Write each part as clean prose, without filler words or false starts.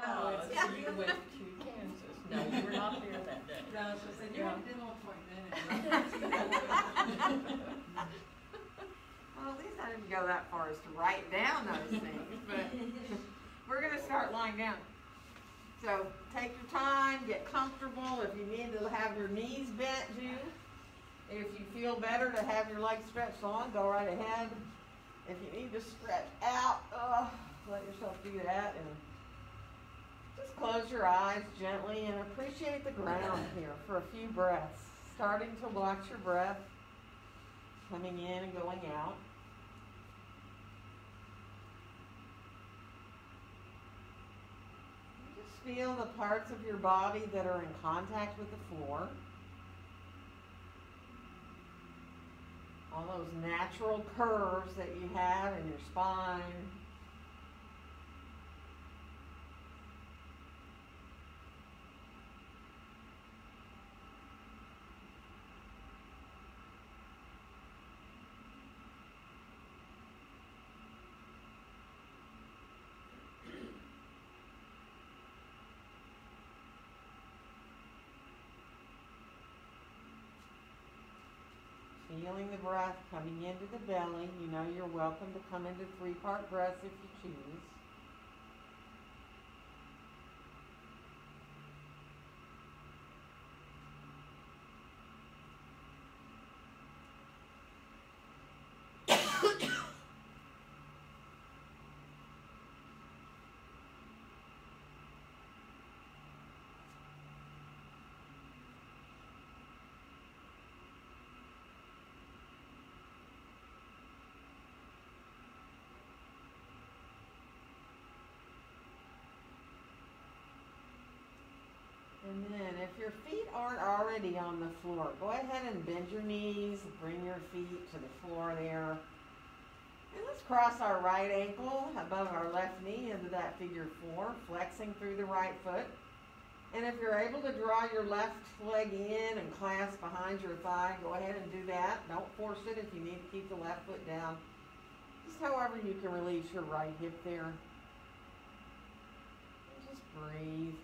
No, it's you went to Kansas. No, you were not there that day. No, she said, you had a dental appointment. Well, at least I didn't go that far as to write down those things, but we're going to start lying down. So take your time, get comfortable. If you need to have your knees bent, do. If you feel better to have your legs stretched on, go right ahead. If you need to stretch out, let yourself do that. And just close your eyes gently and appreciate the ground here for a few breaths. Starting to watch your breath coming in and going out. Just feel the parts of your body that are in contact with the floor. All those natural curves that you have in your spine. Feeling the breath coming into the belly. You know you're welcome to come into 3-part breaths if you choose. And then if your feet aren't already on the floor, go ahead and bend your knees, bring your feet to the floor there. And let's cross our right ankle above our left knee into that figure 4, flexing through the right foot. And if you're able to draw your left leg in and clasp behind your thigh, go ahead and do that. Don't force it if you need to keep the left foot down. Just however you can release your right hip there. And just breathe.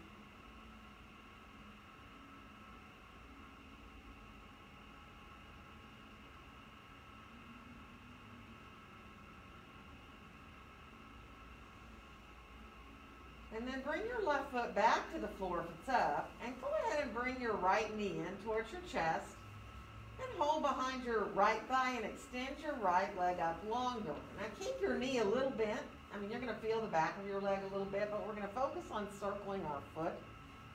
And then bring your left foot back to the floor if it's up, and go ahead and bring your right knee in towards your chest, and hold behind your right thigh and extend your right leg up longer. Now keep your knee a little bent. I mean, you're going to feel the back of your leg a little bit, but we're going to focus on circling our foot.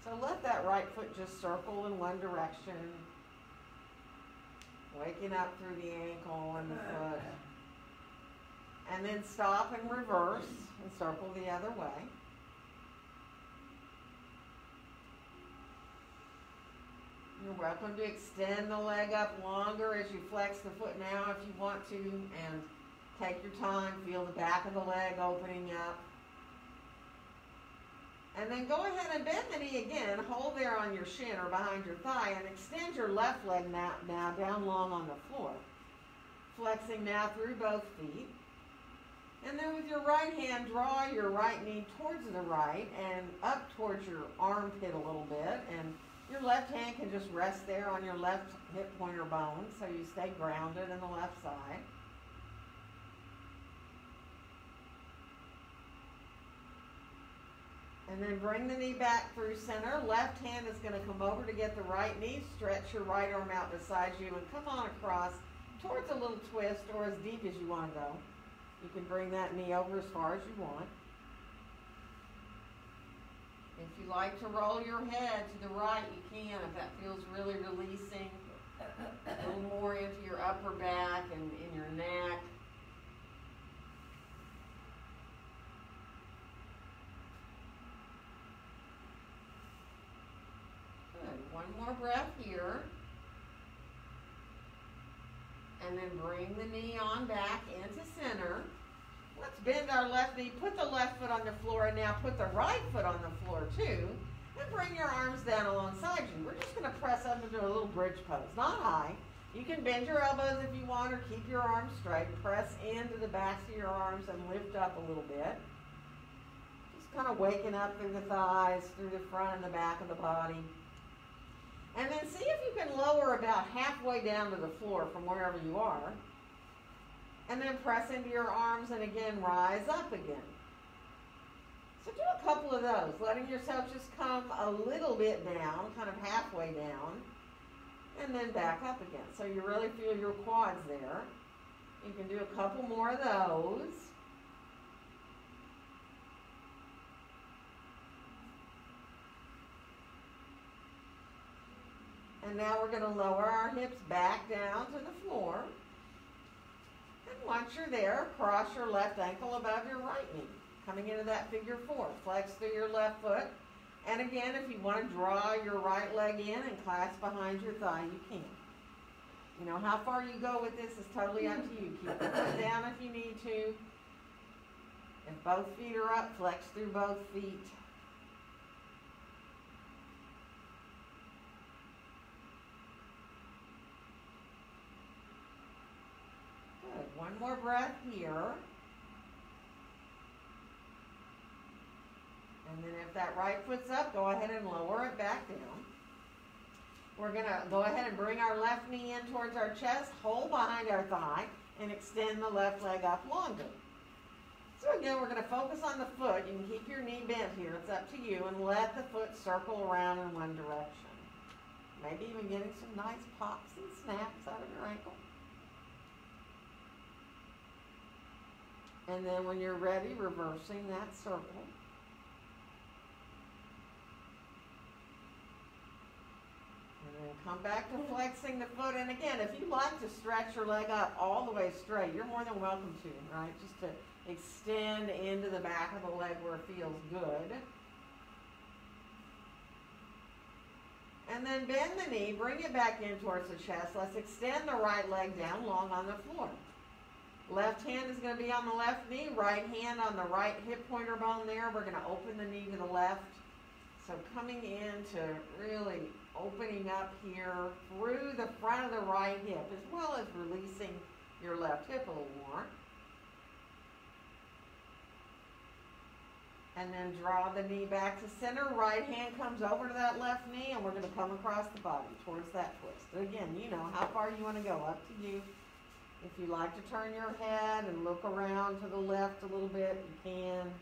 So let that right foot just circle in one direction, waking up through the ankle and the foot. And then stop and reverse and circle the other way. You're welcome to extend the leg up longer as you flex the foot now if you want to, and take your time, feel the back of the leg opening up. And then go ahead and bend the knee again, hold there on your shin or behind your thigh, and extend your left leg now down long on the floor. Flexing now through both feet. And then with your right hand, draw your right knee towards the right and up towards your armpit a little bit, and your left hand can just rest there on your left hip pointer bone so you stay grounded in the left side. And then bring the knee back through center. Left hand is going to come over to get the right knee. Stretch your right arm out beside you and come on across towards a little twist or as deep as you want to go. You can bring that knee over as far as you want. If you like to roll your head to the right, you can, if that feels really releasing. A little more into your upper back and in your neck. Good. One more breath here. And then bring the knee on back into center. Let's bend our left knee, put the left foot on the floor, and now put the right foot on the floor too. And bring your arms down alongside you. We're just going to press up into a little bridge pose, not high. You can bend your elbows if you want or keep your arms straight. Press into the backs of your arms and lift up a little bit. Just kind of waking up through the thighs, through the front and the back of the body. And then see if you can lower about halfway down to the floor from wherever you are. And then press into your arms and again rise up again. So do a couple of those, letting yourself just come a little bit down, kind of halfway down, and then back up again. So you really feel your quads there. You can do a couple more of those. And now we're going to lower our hips back down to the floor. And once you're there, cross your left ankle above your right knee, coming into that figure four. Flex through your left foot. And again, if you want to draw your right leg in and clasp behind your thigh, you can. You know, how far you go with this is totally up to you. Keep the foot down if you need to. If both feet are up, flex through both feet. Good. One more breath here. And then if that right foot's up, go ahead and lower it back down. We're going to go ahead and bring our left knee in towards our chest, hold behind our thigh, and extend the left leg up longer. So again, we're going to focus on the foot. You can keep your knee bent here. It's up to you. And let the foot circle around in one direction. Maybe even getting some nice pops and snaps out of your ankle. And then when you're ready, reversing that circle. And then come back to flexing the foot. And again, if you like to stretch your leg up all the way straight, you're more than welcome to, right? Just to extend into the back of the leg where it feels good. And then bend the knee, bring it back in towards the chest. Let's extend the right leg down long on the floor. Left hand is going to be on the left knee, right hand on the right hip pointer bone there. We're going to open the knee to the left. So coming into really opening up here through the front of the right hip, as well as releasing your left hip a little more. And then draw the knee back to center. Right hand comes over to that left knee, and we're going to come across the body towards that twist. Again, you know how far you want to go, up to you. If you like to turn your head and look around to the left a little bit, you can.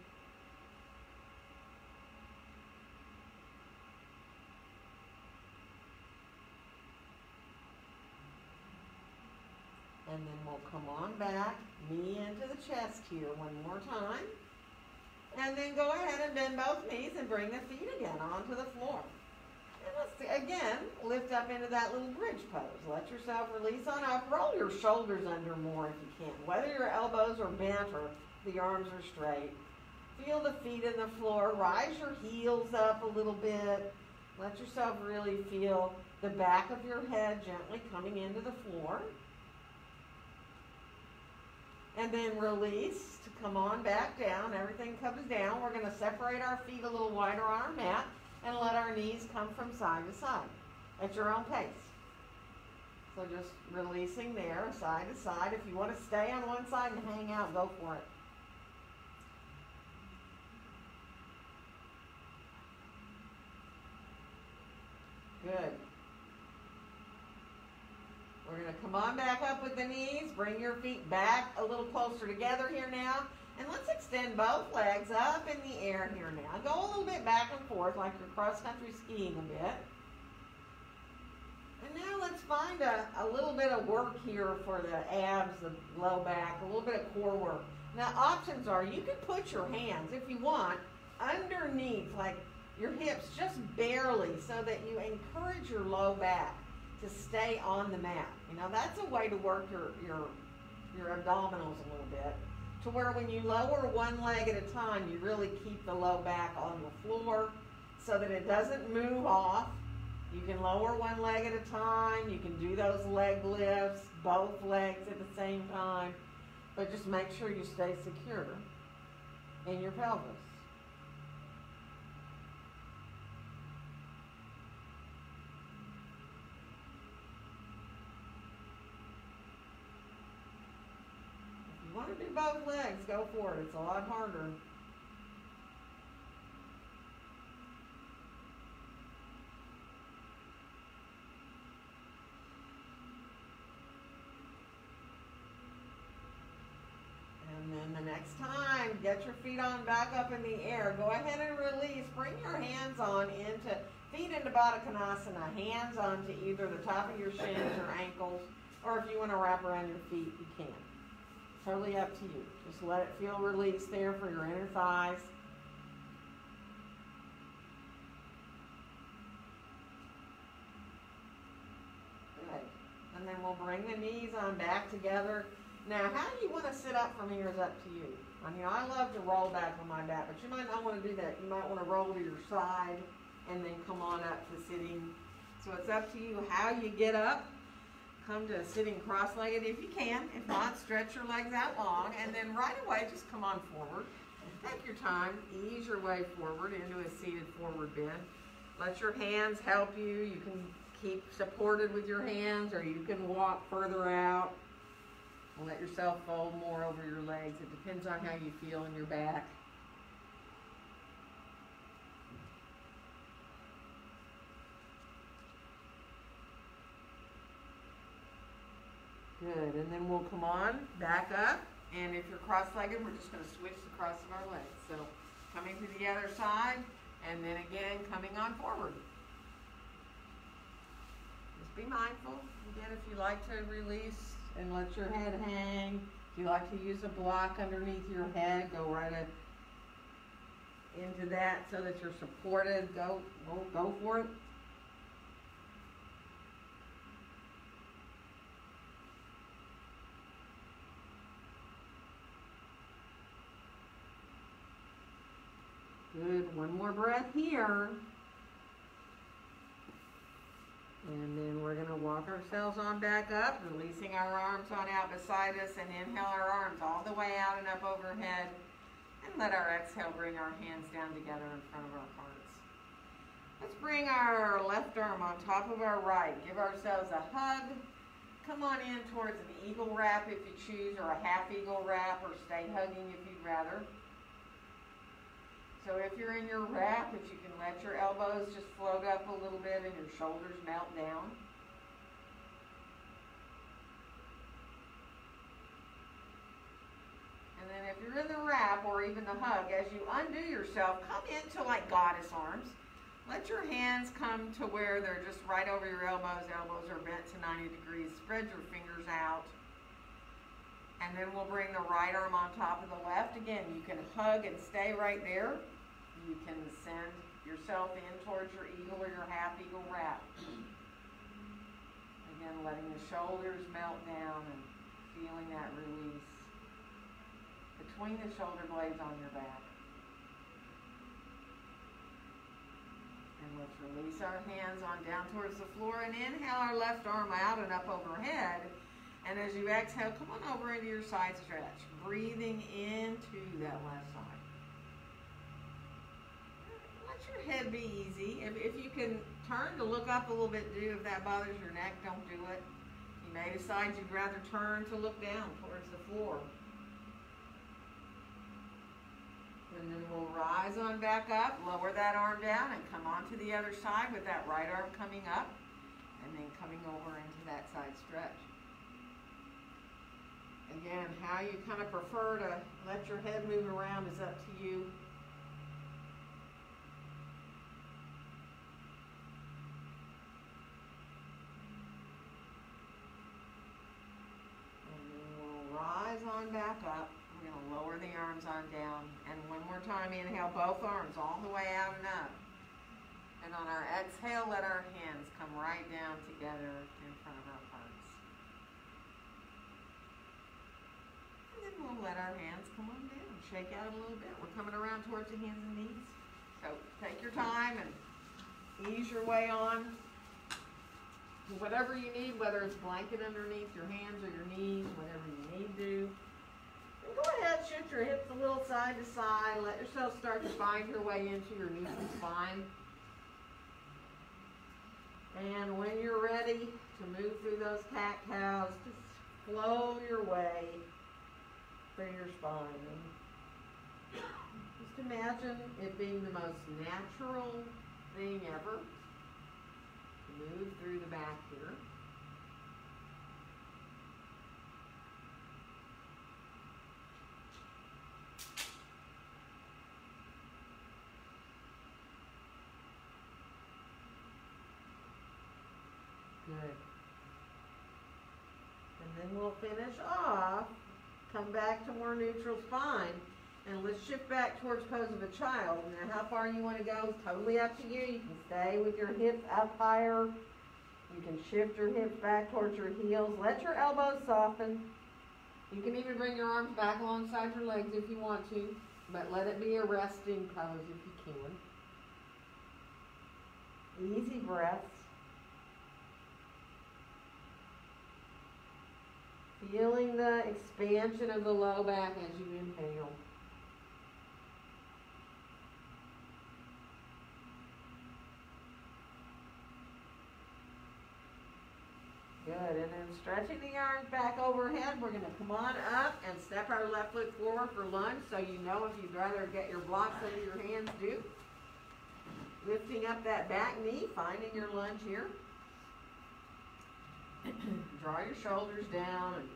And then we'll come on back, knee into the chest here one more time. And then go ahead and bend both knees and bring the feet again onto the floor. And let's, again, lift up into that little bridge pose. Let yourself release on up. Roll your shoulders under more if you can. Whether your elbows are bent or the arms are straight. Feel the feet in the floor. Rise your heels up a little bit. Let yourself really feel the back of your head gently coming into the floor. And then release to come on back down. Everything comes down. We're going to separate our feet a little wider on our mat and let our knees come from side to side at your own pace. So just releasing there, side to side. If you want to stay on one side and hang out, go for it. Good. We're going to come on back up with the knees. Bring your feet back a little closer together here now. And let's extend both legs up in the air here now. Go a little bit back and forth like you're cross-country skiing a bit. And now let's find a little bit of work here for the abs, the low back, a little bit of core work. Now options are you can put your hands, if you want, underneath like your hips just barely so that you encourage your low back to stay on the mat. You know, that's a way to work your abdominals a little bit, to where when you lower one leg at a time, you really keep the low back on the floor so that it doesn't move off. You can lower one leg at a time. You can do those leg lifts, both legs at the same time, but just make sure you stay secure in your pelvis. Want to do both legs, go for it. It's a lot harder. Next time, get your feet on back up in the air. Go ahead and release. Bring your hands on into feet into Baddha Konasana. Hands onto either the top of your shins or ankles, or if you want to wrap around your feet, you can. Totally up to you. Just let it feel release there for your inner thighs. Good. And then we'll bring the knees on back together. Now, how you want to sit up from here is up to you. I mean, I love to roll back on my back, but you might not want to do that. You might want to roll to your side and then come on up to sitting. So it's up to you how you get up. Come to a sitting cross-legged if you can. If not, stretch your legs out long, and then right away just come on forward. Take your time. Ease your way forward into a seated forward bend. Let your hands help you. You can keep supported with your hands, or you can walk further out. Let yourself fold more over your legs. It depends on how you feel in your back. Good, and then we'll come on, back up, and if you're cross-legged, we're just going to switch the cross of our legs. So coming to the other side, and then again coming on forward. Just be mindful. Again, if you like to release and let your head hang, if you like to use a block underneath your head, go right into that so that you're supported. Go for it. Good. One more breath here. And then we're going to walk ourselves on back up, releasing our arms on out beside us, and inhale our arms all the way out and up overhead. And let our exhale bring our hands down together in front of our hearts. Let's bring our left arm on top of our right. Give ourselves a hug. Come on in towards an eagle wrap if you choose, or a half eagle wrap, or stay hugging if you'd rather. So if you're in your wrap, if you can let your elbows just float up a little bit and your shoulders melt down. And then if you're in the wrap or even the hug, as you undo yourself, come into like goddess arms. Let your hands come to where they're just right over your elbows. Elbows are bent to 90 degrees. Spread your fingers out. And then we'll bring the right arm on top of the left. Again, you can hug and stay right there. You can send yourself in towards your eagle or your half eagle wrap. Again, letting the shoulders melt down and feeling that release between the shoulder blades on your back. And let's release our hands on down towards the floor and inhale our left arm out and up overhead. And as you exhale, come on over into your side stretch, breathing into that left side. Let your head be easy. If you can turn to look up a little bit, do. If that bothers your neck, don't do it. You may decide you'd rather turn to look down towards the floor. And then we'll rise on back up, lower that arm down, and come on to the other side with that right arm coming up, and then coming over into that side stretch. Again, how you kind of prefer to let your head move around is up to you. And then we'll rise on back up. We're going to lower the arms on down. And one more time, inhale both arms all the way out and up. And on our exhale, let our hands come right down together in front of our hearts. And then we'll let our hands come on down, shake out a little bit. We're coming around towards the hands and knees. So take your time and ease your way on. Whatever you need, whether it's blanket underneath your hands or your knees, whatever you need to. And go ahead, shoot your hips a little side to side. Let yourself start to find your way into your neutral spine. And when you're ready to move through those cat-cows, just flow your way through your spine. Just imagine it being the most natural thing ever to move through the back here. And we'll finish off, come back to more neutral spine, and let's shift back towards pose of a child. Now how far you want to go is totally up to you. You can stay with your hips up higher. You can shift your hips back towards your heels. Let your elbows soften. You can even bring your arms back alongside your legs if you want to, but let it be a resting pose if you can. Easy breaths. Feeling the expansion of the low back as you inhale. Good, and then stretching the arms back overhead, we're going to come on up and step our left foot forward for lunge, so you know if you'd rather get your blocks under your hands, do. Lifting up that back knee, finding your lunge here. Draw your shoulders down and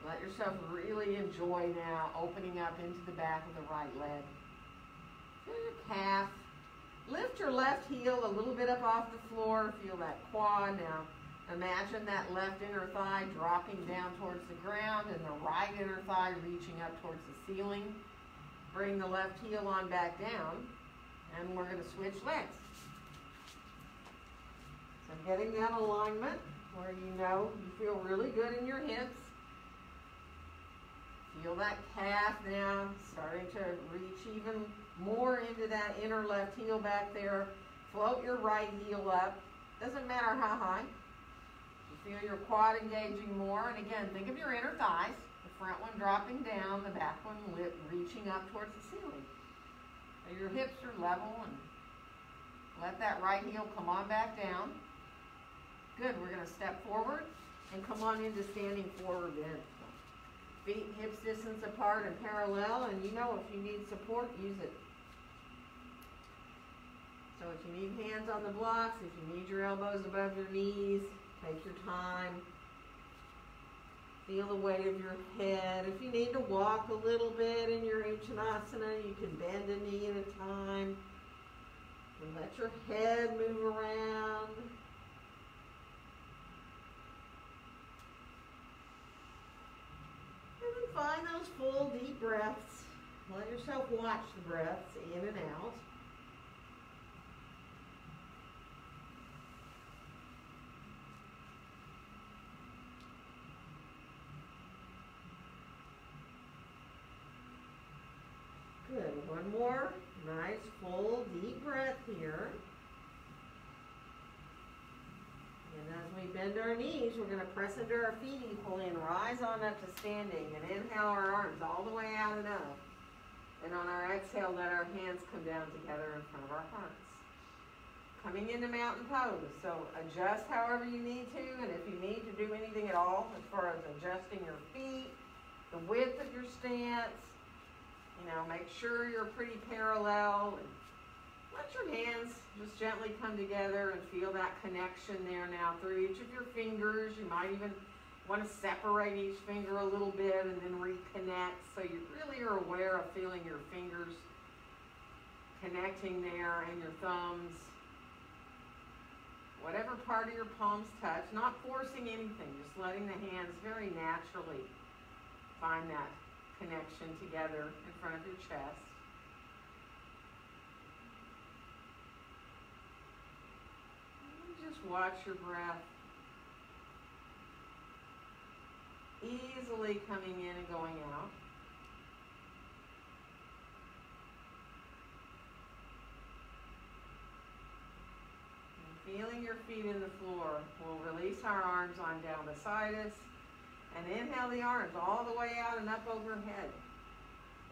let yourself really enjoy now opening up into the back of the right leg. Feel your calf. Lift your left heel a little bit up off the floor. Feel that quad now. Imagine that left inner thigh dropping down towards the ground and the right inner thigh reaching up towards the ceiling. Bring the left heel on back down, and we're going to switch legs. So getting that alignment where you know you feel really good in your hips. Feel that calf now starting to reach even more into that inner left heel back there. Float your right heel up. Doesn't matter how high. Feel your quad engaging more, and again, think of your inner thighs, the front one dropping down, the back one reaching up towards the ceiling. So your hips are level, and let that right heel come on back down. Good, we're going to step forward and come on into standing forward bend. Feet and hips distance apart and parallel, and you know if you need support, use it. So if you need hands on the blocks, if you need your elbows above your knees, take your time. Feel the weight of your head. If you need to walk a little bit in your Uttanasana, you can bend a knee at a time. And let your head move around. And then find those full deep breaths. Let yourself watch the breaths in and out. Good. One more nice, full, deep breath here. And as we bend our knees, we're going to press into our feet equally and rise on up to standing. And inhale our arms all the way out and up. And on our exhale, let our hands come down together in front of our hearts. Coming into mountain pose. So adjust however you need to. And if you need to do anything at all as far as adjusting your feet, the width of your stance, you know, make sure you're pretty parallel, and let your hands just gently come together and feel that connection there now through each of your fingers. You might even want to separate each finger a little bit and then reconnect, so you really are aware of feeling your fingers connecting there and your thumbs. Whatever part of your palms touch, not forcing anything, just letting the hands very naturally find that connection together in front of your chest. And just watch your breath easily coming in and going out. And feeling your feet in the floor. We'll release our arms on down beside us. And inhale the arms all the way out and up overhead.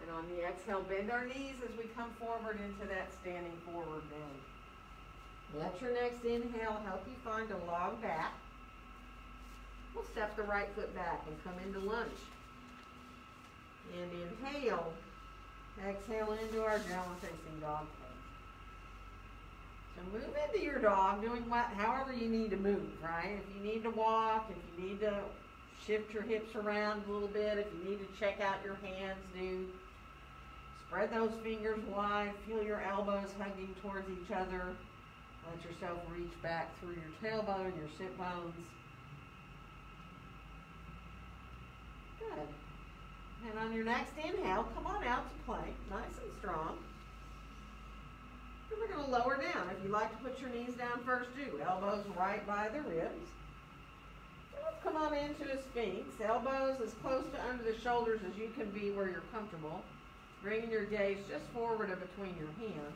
And on the exhale, bend our knees as we come forward into that standing forward bend. Let your next inhale help you find a long back. We'll step the right foot back and come into lunge. And inhale. Exhale into our downward facing dog pose. So move into your dog, doing however you need to move, right? If you need to walk, if you need to shift your hips around a little bit. If you need to check out your hands, do. Spread those fingers wide. Feel your elbows hugging towards each other. Let yourself reach back through your tailbone, your sit bones. Good. And on your next inhale, come on out to plank, nice and strong. And we're going to lower down. If you like to put your knees down first, do. Elbows right by the ribs. So let's come on into a Sphinx. Elbows as close to under the shoulders as you can be where you're comfortable. Bringing your gaze just forward and between your hands.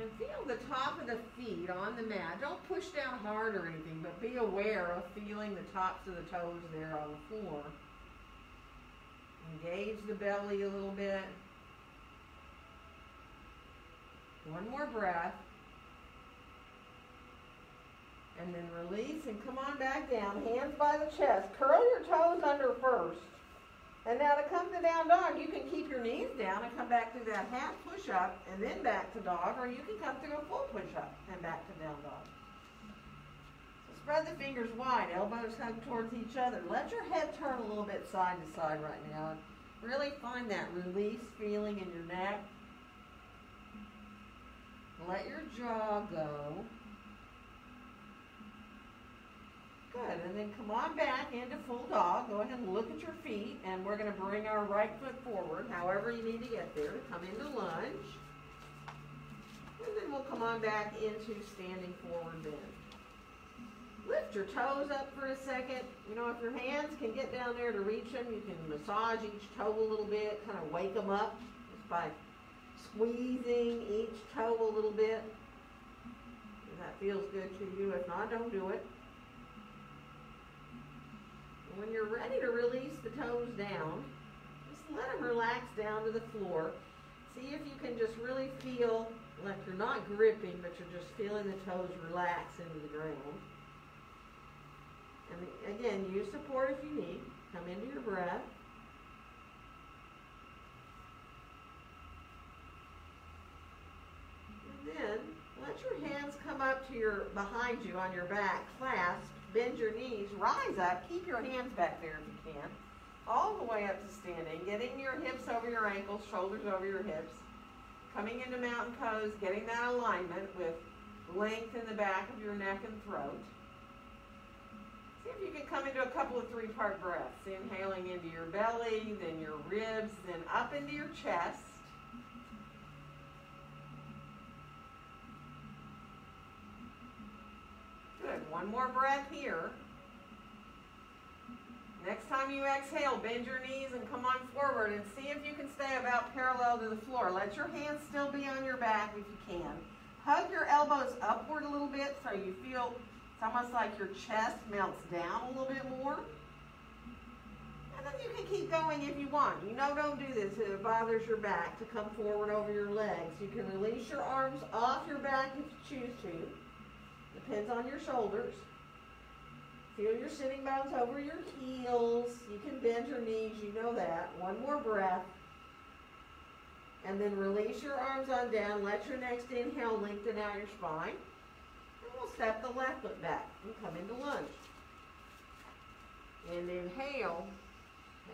And feel the top of the feet on the mat. Don't push down hard or anything, but be aware of feeling the tops of the toes there on the floor. Engage the belly a little bit. One more breath. And then release and come on back down. Hands by the chest. Curl your toes under first. And now to come to down dog, you can keep your knees down and come back through that half push-up and then back to dog, or you can come through a full push-up and back to down dog. So spread the fingers wide, elbows hug towards each other. Let your head turn a little bit side to side right now. Really find that release feeling in your neck. Let your jaw go. Good, and then come on back into full dog. Go ahead and look at your feet, and we're going to bring our right foot forward, however you need to get there, to come into lunge. And then we'll come on back into standing forward bend. Lift your toes up for a second. You know, if your hands can get down there to reach them, you can massage each toe a little bit, kind of wake them up just by squeezing each toe a little bit. If that feels good to you. If not, don't do it. When you're ready to release the toes down, just let them relax down to the floor. See if you can just really feel like you're not gripping, but you're just feeling the toes relax into the ground. And again, use support if you need. Come into your breath. And then let your hands come up to your behind you on your back, clasp. Bend your knees, rise up, keep your hands back there if you can, all the way up to standing, getting your hips over your ankles, shoulders over your hips, coming into mountain pose, getting that alignment with length in the back of your neck and throat. See if you can come into a couple of three-part breaths, inhaling into your belly, then your ribs, then up into your chest. Good. One more breath here. Next time you exhale, bend your knees and come on forward and see if you can stay about parallel to the floor. Let your hands still be on your back if you can. Hug your elbows upward a little bit so you feel it's almost like your chest melts down a little bit more. And then you can keep going if you want. You know, don't do this if it bothers your back to come forward over your legs. You can release your arms off your back if you choose to. Depends on your shoulders. Feel your sitting bones over your heels. You can bend your knees, you know that. One more breath. And then release your arms on down. Let your next inhale lengthen out your spine. And we'll step the left foot back and come into lunge. And inhale.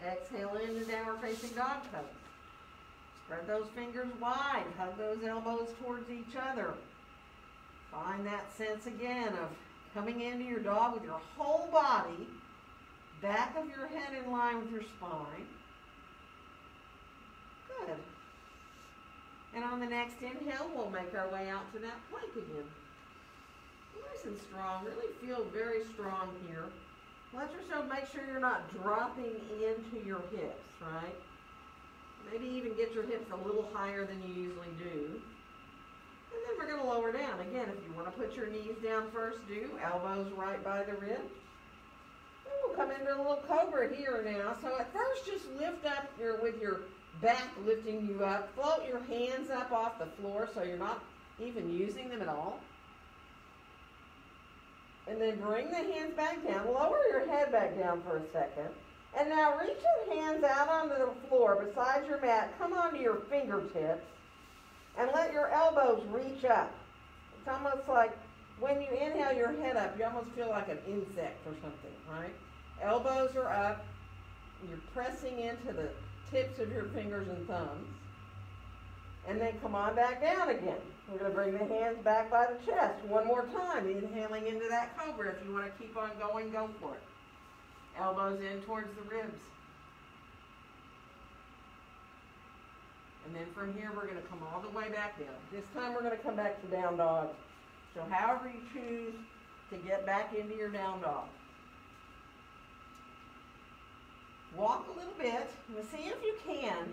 Exhale into downward facing dog pose. Spread those fingers wide. Hug those elbows towards each other. Find that sense again of coming into your dog with your whole body, back of your head in line with your spine. Good. And on the next inhale, we'll make our way out to that plank again. Nice and strong. Really feel very strong here. Let yourself make sure you're not dropping into your hips, right? Maybe even get your hips a little higher than you usually do. And then we're going to lower down. Again, if you want to put your knees down first, do. Elbows right by the rib. And we'll come into a little cobra here now. So at first, just lift up with your back lifting you up. Float your hands up off the floor so you're not even using them at all. And then bring the hands back down. Lower your head back down for a second. And now reach your hands out onto the floor beside your mat. Come onto your fingertips. And let your elbows reach up. It's almost like when you inhale your head up, you almost feel like an insect or something, right? Elbows are up. You're pressing into the tips of your fingers and thumbs. And then come on back down again. We're going to bring the hands back by the chest. One more time, inhaling into that cobra. If you want to keep on going, go for it. Elbows in towards the ribs. And then from here, we're going to come all the way back down. This time, we're going to come back to down dog. So however you choose to get back into your down dog. Walk a little bit, and see if you can,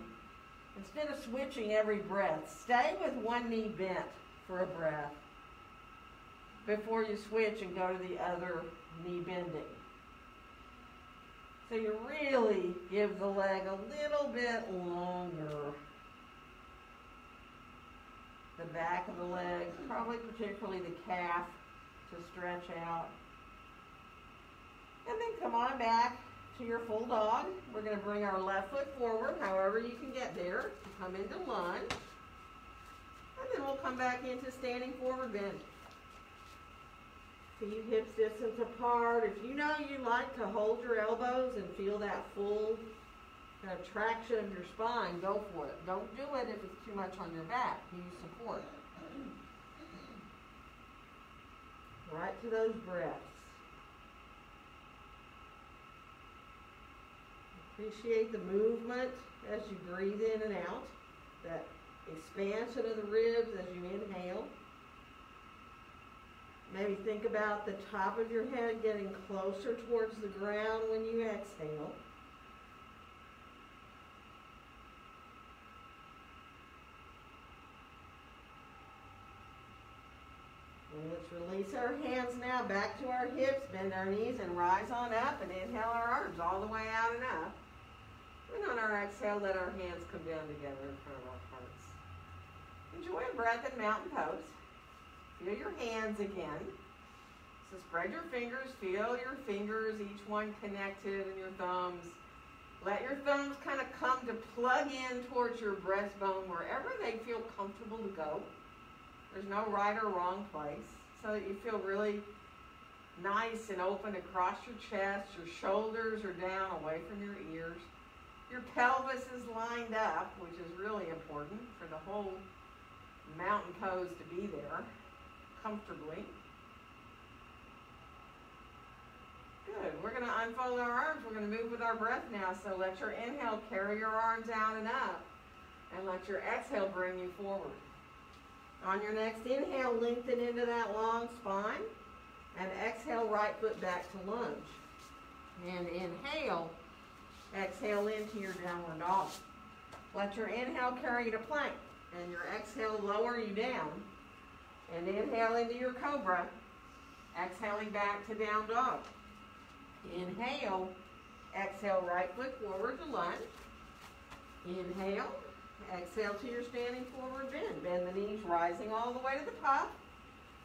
instead of switching every breath, stay with one knee bent for a breath before you switch and go to the other knee bending. So you really give the leg a little bit longer. The back of the leg, probably particularly the calf, to stretch out. And then come on back to your full dog. We're going to bring our left foot forward, however you can get there, to come into lunge. And then we'll come back into standing forward bend. Feet hips distance apart. If you know you like to hold your elbows and feel that full traction of your spine, go for it. Don't do it if it's too much on your back. Use support. Right to those breaths. Appreciate the movement as you breathe in and out. That expansion of the ribs as you inhale. Maybe think about the top of your head getting closer towards the ground when you exhale. And let's release our hands now back to our hips, bend our knees and rise on up and inhale our arms all the way out and up. And on our exhale, let our hands come down together in front of our hearts. Enjoy a breath in mountain pose. Feel your hands again. So spread your fingers, feel your fingers, each one connected, and your thumbs. Let your thumbs kind of come to plug in towards your breastbone wherever they feel comfortable to go. There's no right or wrong place, so that you feel really nice and open across your chest. Your shoulders are down away from your ears. Your pelvis is lined up, which is really important for the whole mountain pose to be there comfortably. Good. We're going to unfold our arms. We're going to move with our breath now. So let your inhale carry your arms out and up, and let your exhale bring you forward. On your next inhale, lengthen into that long spine, and exhale, right foot back to lunge. And inhale, exhale into your downward dog. Let your inhale carry you to plank, and your exhale lower you down. And inhale into your cobra, exhaling back to down dog. Inhale, exhale, right foot forward to lunge. Inhale, exhale to your standing forward bend. Bend the knees, rising all the way to the top.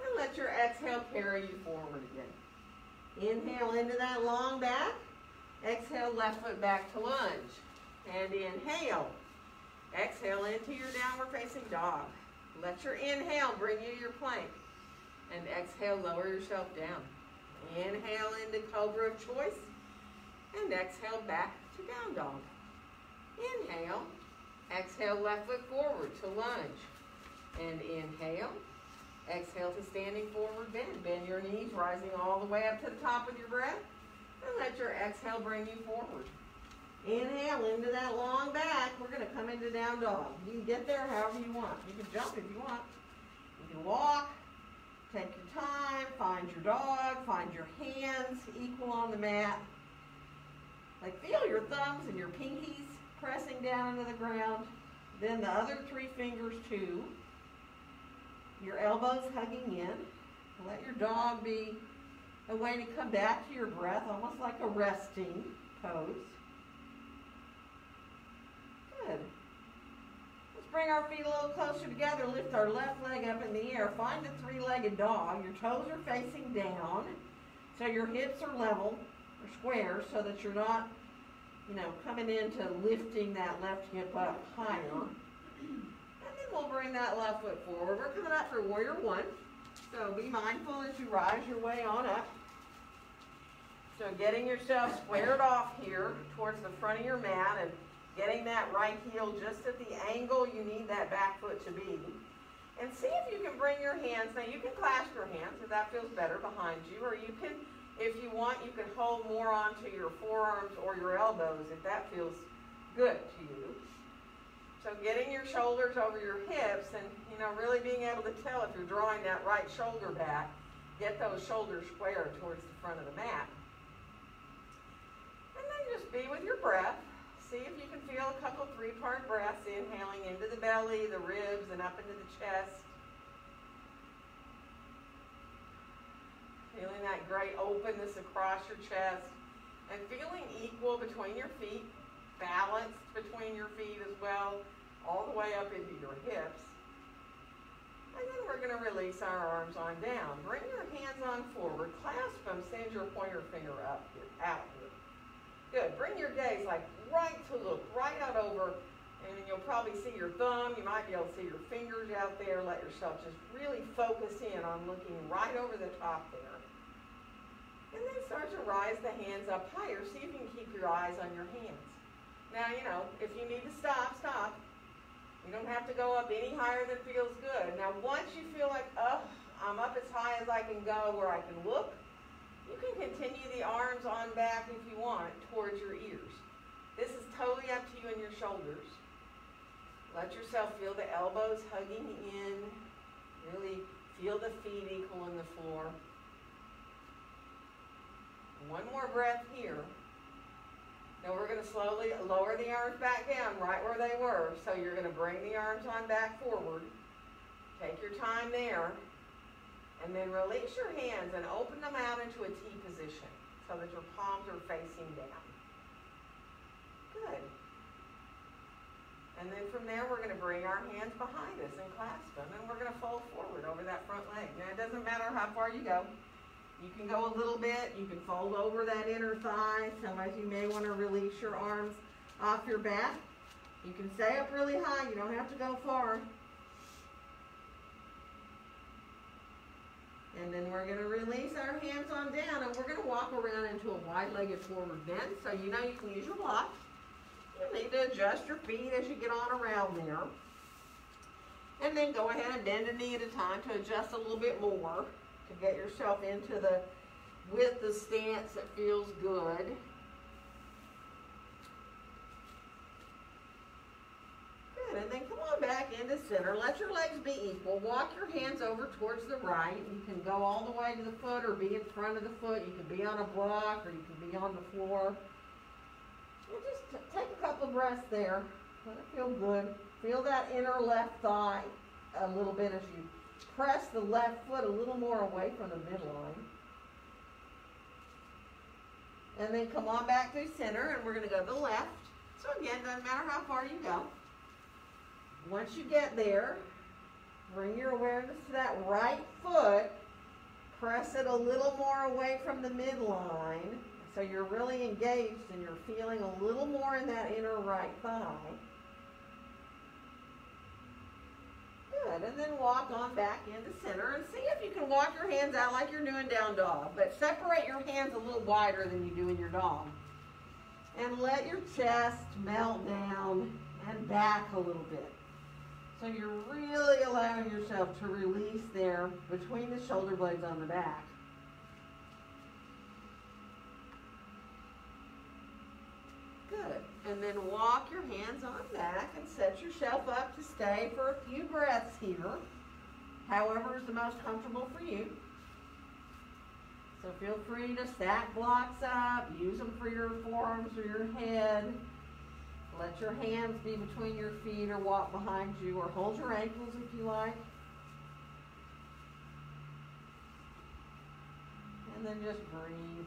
And let your exhale carry you forward again. Inhale into that long back. Exhale, left foot back to lunge. And inhale. Exhale into your downward facing dog. Let your inhale bring you your plank. And exhale, lower yourself down. Inhale into cobra of choice. And exhale back to down dog. Inhale. Exhale, left foot forward to lunge. And inhale. Exhale to standing forward bend. Bend your knees, rising all the way up to the top of your breath. And let your exhale bring you forward. Inhale into that long back. We're going to come into down dog. You can get there however you want. You can jump if you want. You can walk. Take your time. Find your dog. Find your hands equal on the mat. Like feel your thumbs and your pinkies pressing down into the ground. Then the other three fingers too. Your elbows hugging in. Let your dog be a way to come back to your breath, almost like a resting pose. Good. Let's bring our feet a little closer together. Lift our left leg up in the air. Find a three-legged dog. Your toes are facing down, so your hips are level or square, so that you're not, coming into lifting that left hip up higher. And then we'll bring that left foot forward. We're coming up for warrior one. So be mindful as you rise your way on up. So getting yourself squared off here towards the front of your mat and getting that right heel just at the angle you need that back foot to be. And see if you can bring your hands, now you can clasp your hands if that feels better behind you, or you can If you want, you can hold more onto your forearms or your elbows if that feels good to you. So getting your shoulders over your hips and, really being able to tell if you're drawing that right shoulder back, get those shoulders square towards the front of the mat. And then just be with your breath. See if you can feel a couple 3-part breaths, inhaling into the belly, the ribs, and up into the chest. Feeling that great openness across your chest. And feeling equal between your feet, balanced between your feet as well, all the way up into your hips. And then we're going to release our arms on down. Bring your hands on forward, clasp them, send your pointer finger up, out here. Good. Bring your gaze like right to look, right out over, and you'll probably see your thumb. You might be able to see your fingers out there. Let yourself just really focus in on looking right over the top there. And then start to rise the hands up higher. See if you can keep your eyes on your hands. Now, if you need to stop, stop. You don't have to go up any higher than feels good. Now, once you feel like, I'm up as high as I can go where I can look, you can continue the arms on back if you want towards your ears. This is totally up to you and your shoulders. Let yourself feel the elbows hugging in. Really feel the feet equal in the floor. One more breath here. Now we're going to slowly lower the arms back down right where they were. So you're going to bring the arms on back forward. Take your time there. And then release your hands and open them out into a T position so that your palms are facing down. Good. And then from there we're going to bring our hands behind us and clasp them. And we're going to fold forward over that front leg. Now it doesn't matter how far you go. You can go a little bit. You can fold over that inner thigh. Sometimes you may want to release your arms off your back. You can stay up really high. You don't have to go far. And then we're going to release our hands on down, and we're going to walk around into a wide-legged forward bend. So you can use your block. You need to adjust your feet as you get on around there. And then go ahead and bend a knee at a time to adjust a little bit more. To get yourself into with the stance that feels good. Good, and then come on back into center. Let your legs be equal. Walk your hands over towards the right. You can go all the way to the foot or be in front of the foot. You can be on a block or you can be on the floor. And just take a couple of breaths there. Let it feel good. Feel that inner left thigh a little bit as you press the left foot a little more away from the midline. And then come on back to center, and we're going to go to the left. So again, doesn't matter how far you go. Once you get there, bring your awareness to that right foot. Press it a little more away from the midline. So you're really engaged and you're feeling a little more in that inner right thigh. Good, and then walk on back into center and see if you can walk your hands out like you're doing down dog, but separate your hands a little wider than you do in your dog. And let your chest melt down and back a little bit. So you're really allowing yourself to release there between the shoulder blades on the back. Good. And then walk your hands on back and set yourself up to stay for a few breaths here. However is the most comfortable for you. So feel free to stack blocks up, use them for your forearms or your head. Let your hands be between your feet or walk behind you, or hold your ankles if you like. And then just breathe.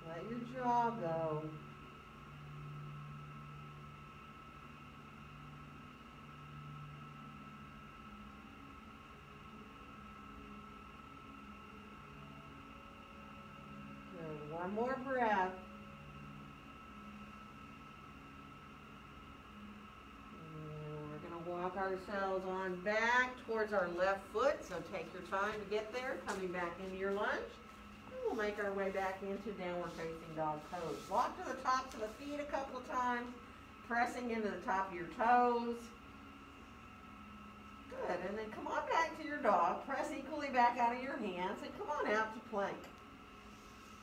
Let your jaw go. Good. One more breath. And we're going to Walk ourselves on back towards our left foot. So take your time to get there. Coming back into your lunge. And we'll make our way back into downward facing dog pose. Walk to the tops of the feet a couple of times. Pressing into the top of your toes. Good. And then come on back to your dog. Press equally back out of your hands. And come on out to plank.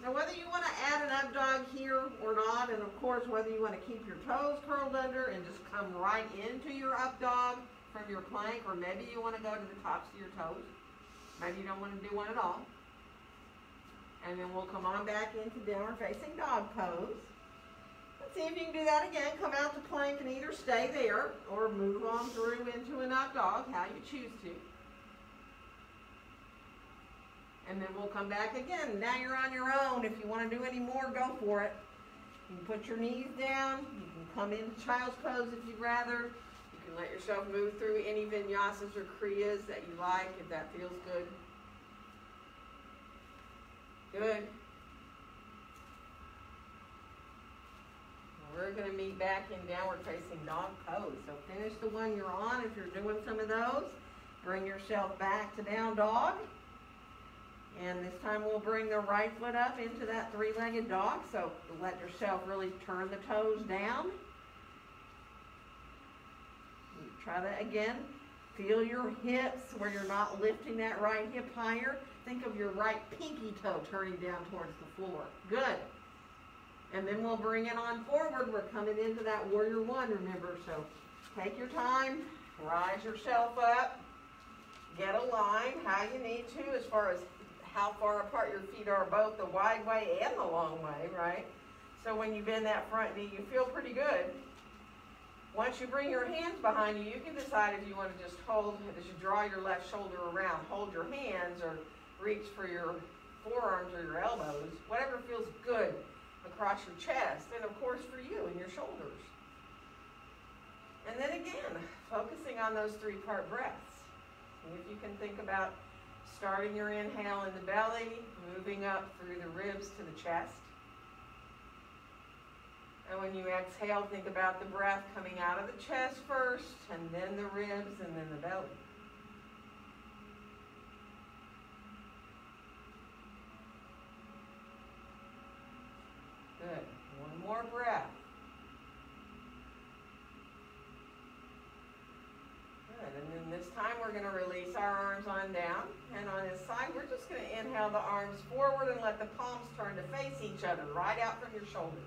Now whether you want to add an up dog here or not, and of course whether you want to keep your toes curled under and just come right into your up dog from your plank, or maybe you want to go to the tops of your toes. Maybe you don't want to do one at all. And then we'll come on back into downward facing dog pose. Let's see if you can do that again. Come out to plank and either stay there or move on through into an up dog, how you choose to. And then we'll come back again. Now you're on your own. If you want to do any more, go for it. You can put your knees down. You can come into child's pose if you'd rather. You can let yourself move through any vinyasas or kriyas that you like if that feels good. Good. We're going to meet back in downward facing dog pose. So finish the one you're on if you're doing some of those. Bring yourself back to down dog. And this time we'll bring the right foot up into that three-legged dog. So let yourself really turn the toes down. Try to, again, feel your hips where you're not lifting that right hip higher. Think of your right pinky toe turning down towards the floor. Good. And then we'll bring it on forward. We're coming into that warrior one, remember. So take your time, rise yourself up, get a line how you need to as far as how far apart your feet are, both the wide way and the long way, right? So when you bend that front knee, you feel pretty good. Once you bring your hands behind you, you can decide if you want to just hold, as you draw your left shoulder around, hold your hands or reach for your forearms or your elbows, whatever feels good across your chest, and of course for you and your shoulders. And then again, focusing on those three-part breaths. See if you can think about starting your inhale in the belly, moving up through the ribs to the chest. And when you exhale, think about the breath coming out of the chest first, and then the ribs, and then the belly. Good. One more breath. Good. And then this time we're going to release our arms on down. And on this side, we're just going to inhale the arms forward and let the palms turn to face each other, right out from your shoulders.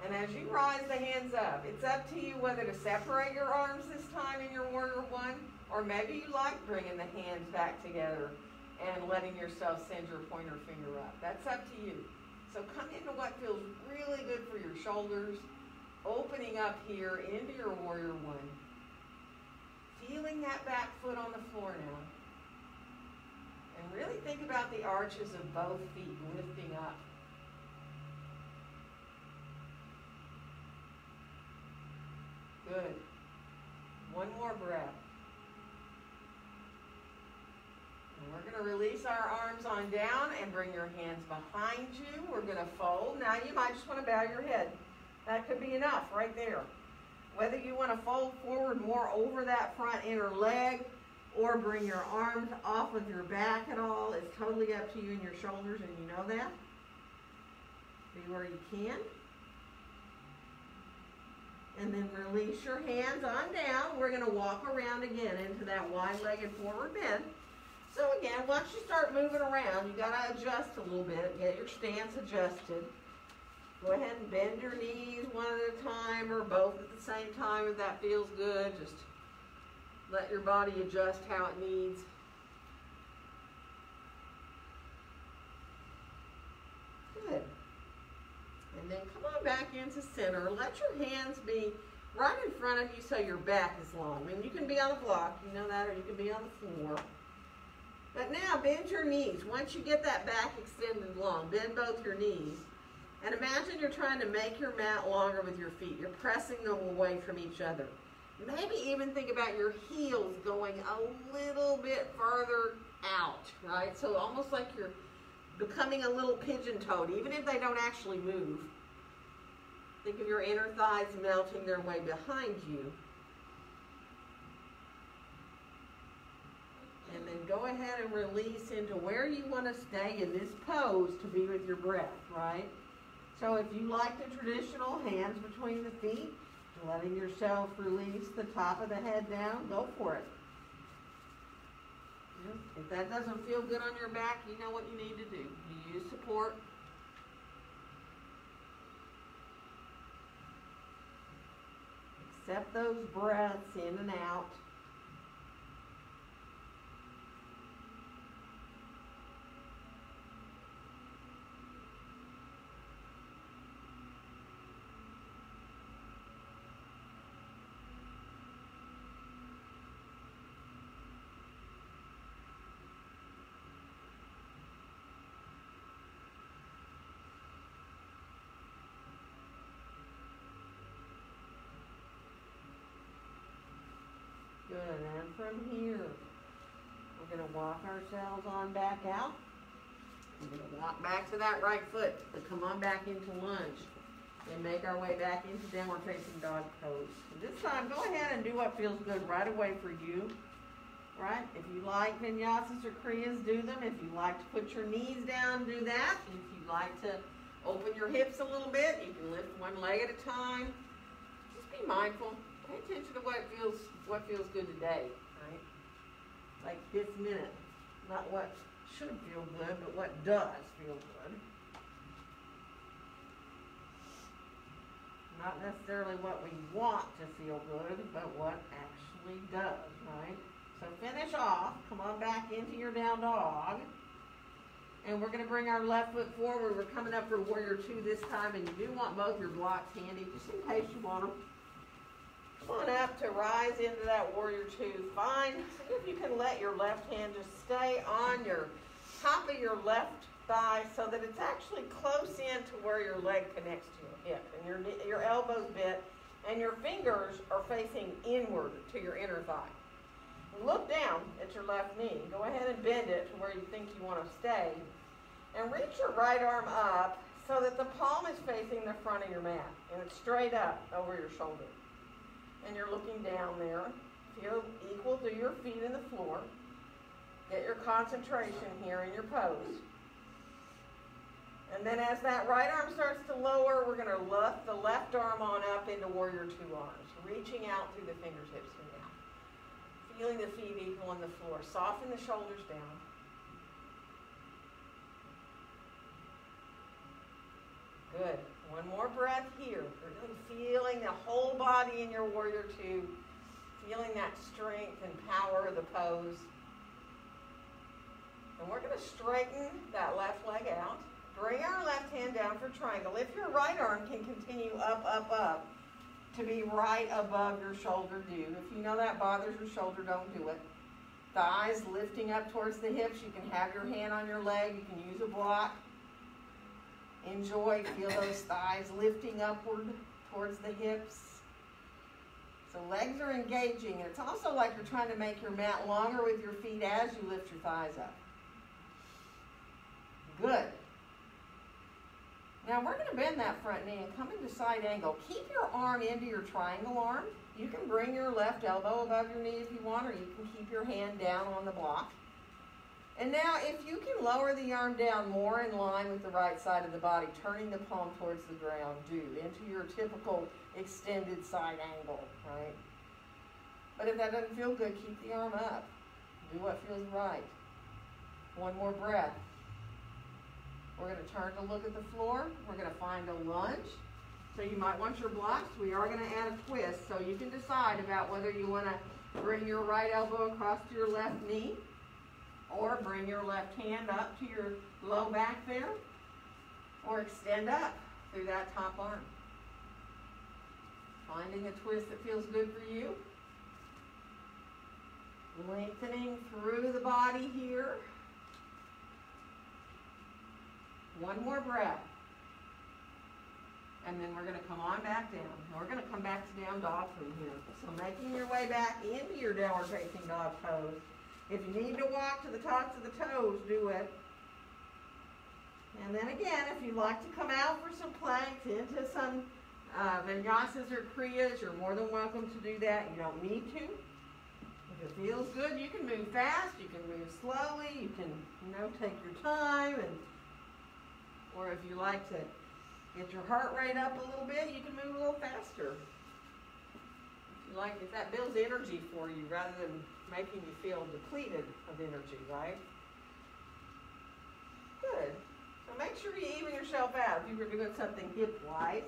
And as you rise the hands up, it's up to you whether to separate your arms this time in your warrior one, or maybe you like bringing the hands back together and letting yourself send your pointer finger up. That's up to you. So come into what feels really good for your shoulders, opening up here into your warrior one. Feeling that back foot on the floor now. And really think about the arches of both feet lifting up. Good. One more breath. And we're going to release our arms on down and bring your hands behind you. We're going to fold. Now you might just want to bow your head. That could be enough right there. Whether you want to fold forward more over that front inner leg or bring your arms off of your back at all, it's totally up to you and your shoulders, and you know that. Be where you can. And then release your hands on down. We're going to walk around again into that wide-legged forward bend. So again, once you start moving around, you got to adjust a little bit, get your stance adjusted. Go ahead and bend your knees one at a time or both at the same time if that feels good. Just let your body adjust how it needs. Good. And then come on back into center. Let your hands be right in front of you so your back is long. I mean, you can be on the block, you know that, or you can be on the floor. But now bend your knees. Once you get that back extended long, bend both your knees. And imagine you're trying to make your mat longer with your feet. You're pressing them away from each other. Maybe even think about your heels going a little bit further out, right? So almost like you're becoming a little pigeon-toed, even if they don't actually move. Think of your inner thighs melting their way behind you. go ahead and release into where you want to stay in this pose to be with your breath, right? So if you like the traditional hands between the feet, letting yourself release the top of the head down, go for it. If that doesn't feel good on your back, you know what you need to do. You use support. Accept those breaths in and out. Good, and from here, we're going to walk ourselves on back out. We're going to walk back to that right foot, and come on back into lunge, and make our way back into downward facing dog pose. And this time, go ahead and do what feels good right away for you, right? If you like vinyasas or kriyas, do them. If you like to put your knees down, do that. If you like to open your hips a little bit, you can lift one leg at a time. Just be mindful. Pay attention to what feels good today, right? Like this minute. Not what should feel good, but what does feel good. Not necessarily what we want to feel good, but what actually does, right? So finish off. Come on back into your down dog. And we're going to bring our left foot forward. We're coming up for warrior two this time, and you do want both your blocks handy, just in case you want them. Come on up to rise into that warrior two. Find, see if you can let your left hand just stay on your top of your left thigh so that it's actually close in to where your leg connects to your hip. And your elbows bent and your fingers are facing inward to your inner thigh. Look down at your left knee. Go ahead and bend it to where you think you want to stay. And reach your right arm up so that the palm is facing the front of your mat. And it's straight up over your shoulder. And you're looking down there. Feel equal to your feet in the floor. Get your concentration here in your pose. And then as that right arm starts to lower, we're going to lift the left arm on up into warrior two arms. Reaching out through the fingertips and down. Feeling the feet equal on the floor. Soften the shoulders down. Good. One more breath here. Really feeling the whole body in your warrior two. Feeling that strength and power of the pose. And we're going to straighten that left leg out. Bring our left hand down for triangle. If your right arm can continue up, up, up to be right above your shoulder, do. If you know that bothers your shoulder, don't do it. Thighs lifting up towards the hips. You can have your hand on your leg. You can use a block. Enjoy, feel those thighs lifting upward towards the hips. So legs are engaging, and it's also like you're trying to make your mat longer with your feet as you lift your thighs up. Good. Now we're going to bend that front knee and come into side angle. Keep your arm into your triangle arm. You can bring your left elbow above your knee if you want, or you can keep your hand down on the block. And now if you can lower the arm down more in line with the right side of the body, turning the palm towards the ground, do into your typical extended side angle, right? But if that doesn't feel good, keep the arm up. Do what feels right. One more breath. We're going to turn to look at the floor. We're going to find a lunge. So you might want your blocks. We are going to add a twist, so you can decide about whether you want to bring your right elbow across to your left knee, or bring your left hand up to your low back there, or extend up through that top arm. Finding a twist that feels good for you. Lengthening through the body here. One more breath. And then we're going to come on back down. And we're going to come back to down dog from here. So making your way back into your downward facing dog pose. If you need to walk to the tops of the toes, do it. And then again, if you'd like to come out for some planks, into some vinyasas or kriyas, you're more than welcome to do that. You don't need to. If If it feels good, you can move fast, you can move slowly, you can, take your time, or if you like to get your heart rate up a little bit, you can move a little faster. If that builds energy for you rather than making you feel depleted of energy, right? Good. So make sure you even yourself out if you were doing something hip-wise,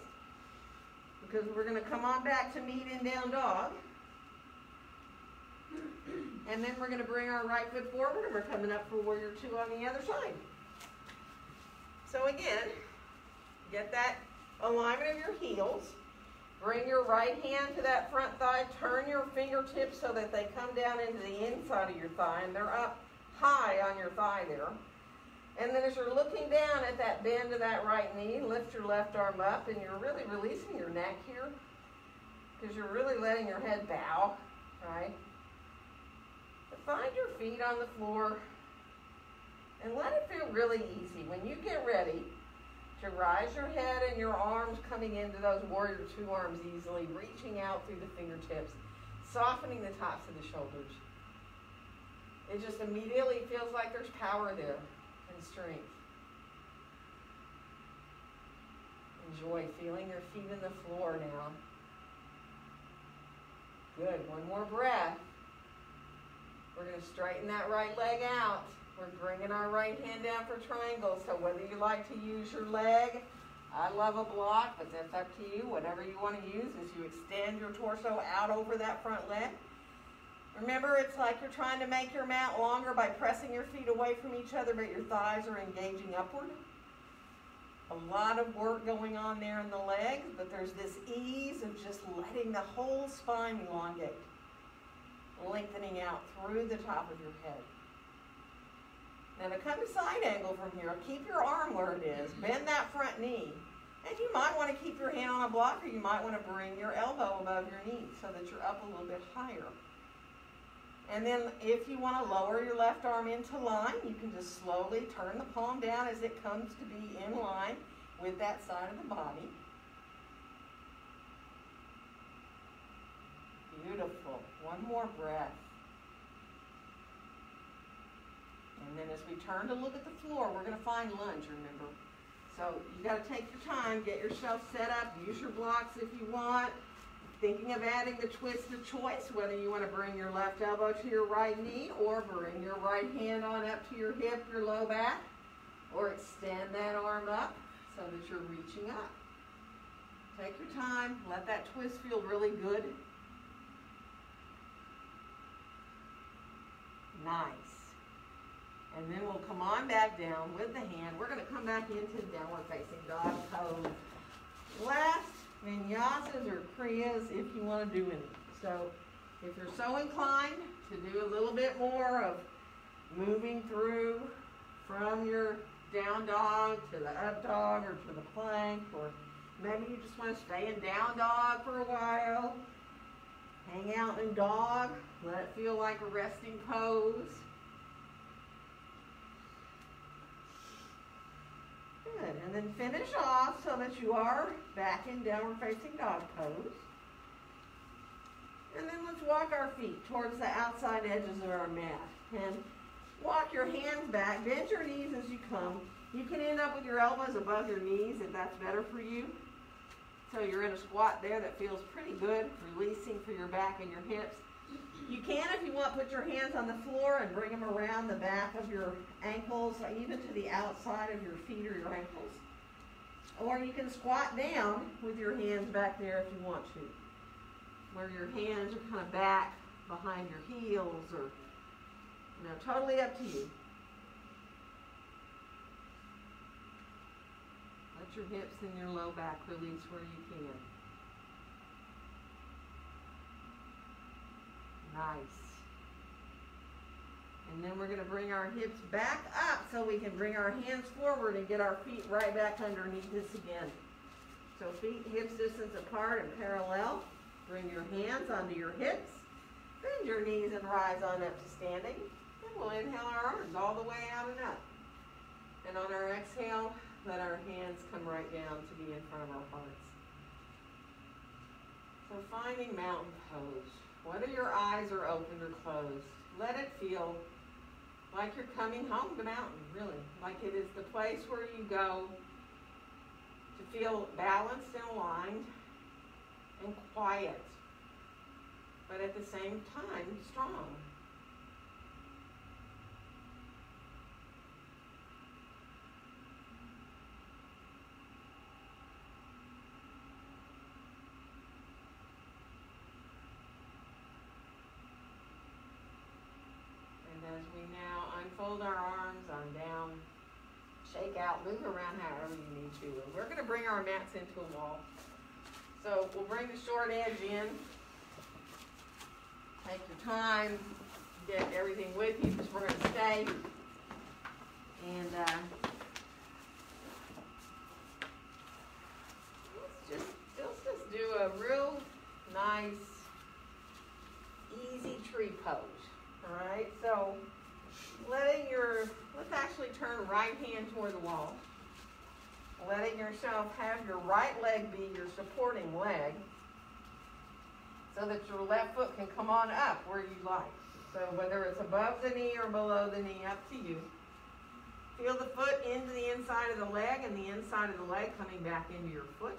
because we're going to come on back to meet in down dog. And then we're going to bring our right foot forward, and we're coming up for warrior two on the other side. So again, get that alignment of your heels. Bring your right hand to that front thigh. Turn your fingertips so that they come down into the inside of your thigh, and they're up high on your thigh there. And then as you're looking down at that bend of that right knee, lift your left arm up, and you're really releasing your neck here, because you're really letting your head bow, right? But find your feet on the floor, and let it feel really easy. When you get ready to rise your head and your arms coming into those warrior two arms easily, reaching out through the fingertips, softening the tops of the shoulders. It just immediately feels like there's power there and strength. Enjoy feeling your feet in the floor now. Good, one more breath. We're going to straighten that right leg out. We're bringing our right hand down for triangle, so whether you like to use your leg, I love a block, but that's up to you. Whatever you want to use as you extend your torso out over that front leg. Remember, it's like you're trying to make your mat longer by pressing your feet away from each other, but your thighs are engaging upward. A lot of work going on there in the legs, but there's this ease of just letting the whole spine elongate, lengthening out through the top of your head. Now to come to side angle from here, keep your arm where it is, bend that front knee, and you might want to keep your hand on a block, or you might want to bring your elbow above your knee so that you're up a little bit higher. And then if you want to lower your left arm into line, you can just slowly turn the palm down as it comes to be in line with that side of the body. Beautiful. One more breath. And then as we turn to look at the floor, we're going to find lunge, remember. So you got to take your time, get yourself set up, use your blocks if you want. Thinking of adding the twist of choice, whether you want to bring your left elbow to your right knee or bring your right hand on up to your hip, your low back, or extend that arm up so that you're reaching up. Take your time, let that twist feel really good. Nice. And then we'll come on back down with the hand. We're going to come back into downward facing dog pose. Last vinyasas or kriyas if you want to do any. So if you're so inclined to do a little bit more of moving through from your down dog to the up dog or to the plank, or maybe you just want to stay in down dog for a while, hang out in dog, let it feel like a resting pose. Good. And then finish off so that you are back in downward facing dog pose. And then let's walk our feet towards the outside edges of our mat. And walk your hands back, bend your knees as you come. You can end up with your elbows above your knees if that's better for you. So you're in a squat there that feels pretty good, releasing for your back and your hips. You can, if you want, put your hands on the floor and bring them around the back of your ankles, even to the outside of your feet or your ankles. Or you can squat down with your hands back there if you want to, where your hands are kind of back behind your heels, or, totally up to you. Let your hips and your low back release where you can. Nice. And then we're going to bring our hips back up so we can bring our hands forward and get our feet right back underneath us again. So feet hips distance apart and parallel. Bring your hands onto your hips. Bend your knees and rise on up to standing. And we'll inhale our arms all the way out and up. And on our exhale, let our hands come right down to be in front of our hearts. So finding mountain pose. whether your eyes are opened or closed, let it feel like you're coming home to mountain, really. Like it is the place where you go to feel balanced and aligned and quiet, but at the same time, strong. As we now unfold our arms on down, shake out, move around however you need to. And we're going to bring our mats into a wall. So we'll bring the short edge in. Take your time, get everything with you because we're going to stay. And let's just do a real nice, easy tree pose. All right, so let's actually turn right hand toward the wall. Letting yourself have your right leg be your supporting leg so that your left foot can come on up where you like. So whether it's above the knee or below the knee, up to you. Feel the foot into the inside of the leg and the inside of the leg coming back into your foot.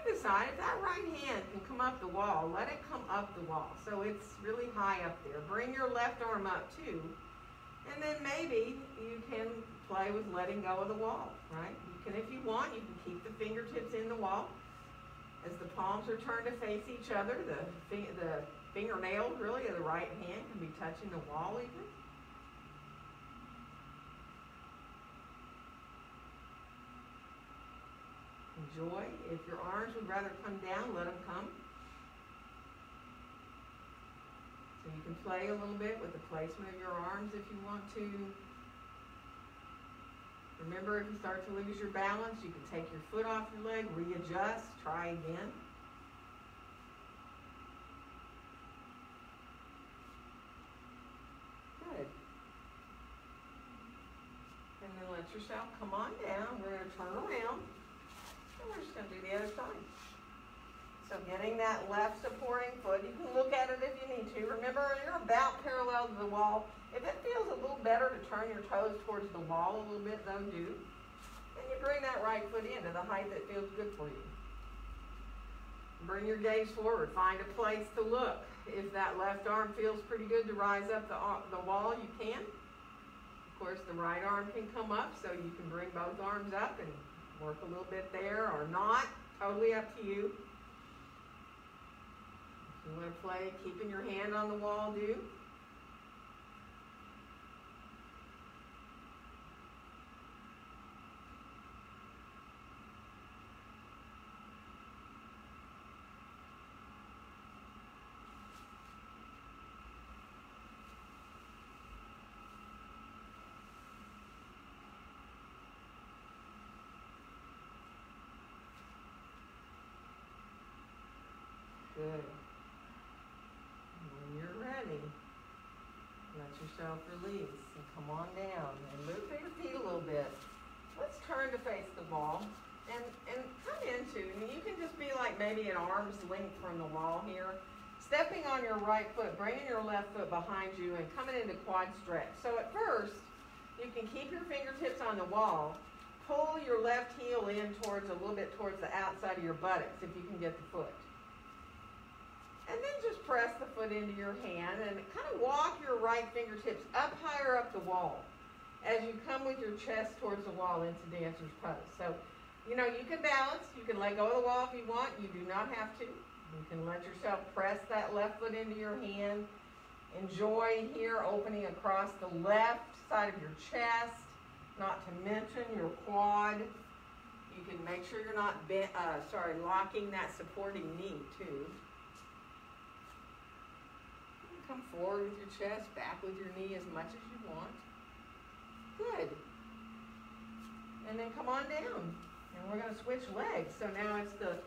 Decide if that right hand can come up the wall, let it come up the wall so it's really high up there. Bring your left arm up too, and then maybe you can play with letting go of the wall, right? You can, if you want, you can keep the fingertips in the wall as the palms are turned to face each other. The fingernails really of the right hand can be touching the wall even. Enjoy. If your arms would rather come down, let them come. So you can play a little bit with the placement of your arms if you want to. Remember, if you start to lose your balance, you can take your foot off your leg, readjust, try again. Good. And then let yourself come on down. We're going to turn around. We're just going to do the other side. So getting that left supporting foot, you can look at it if you need to. Remember, you're about parallel to the wall. If it feels a little better to turn your toes towards the wall a little bit, though, do. And you bring that right foot into the height that feels good for you. Bring your gaze forward. Find a place to look. If that left arm feels pretty good to rise up the wall, you can. Of course, the right arm can come up, so you can bring both arms up and work a little bit there or not. Totally up to you. If you want to play keeping your hand on the wall, do. Good. When you're ready, let yourself release and come on down and move your feet a little bit. Let's turn to face the wall and come into, and you can just be like maybe an arm's length from the wall here. Stepping on your right foot, bringing your left foot behind you and coming into quad stretch. So at first, you can keep your fingertips on the wall. Pull your left heel in towards a little bit towards the outside of your buttocks if you can get the foot. And then just press the foot into your hand and kind of walk your right fingertips up higher up the wall as you come with your chest towards the wall into dancer's pose. So, you know, you can balance. You can let go of the wall if you want. You do not have to. You can let yourself press that left foot into your hand. Enjoy here opening across the left side of your chest, not to mention your quad. You can make sure you're not locking that supporting knee too. Come forward with your chest, back with your knee as much as you want. Good. And then come on down. And we're going to switch legs. So now it's the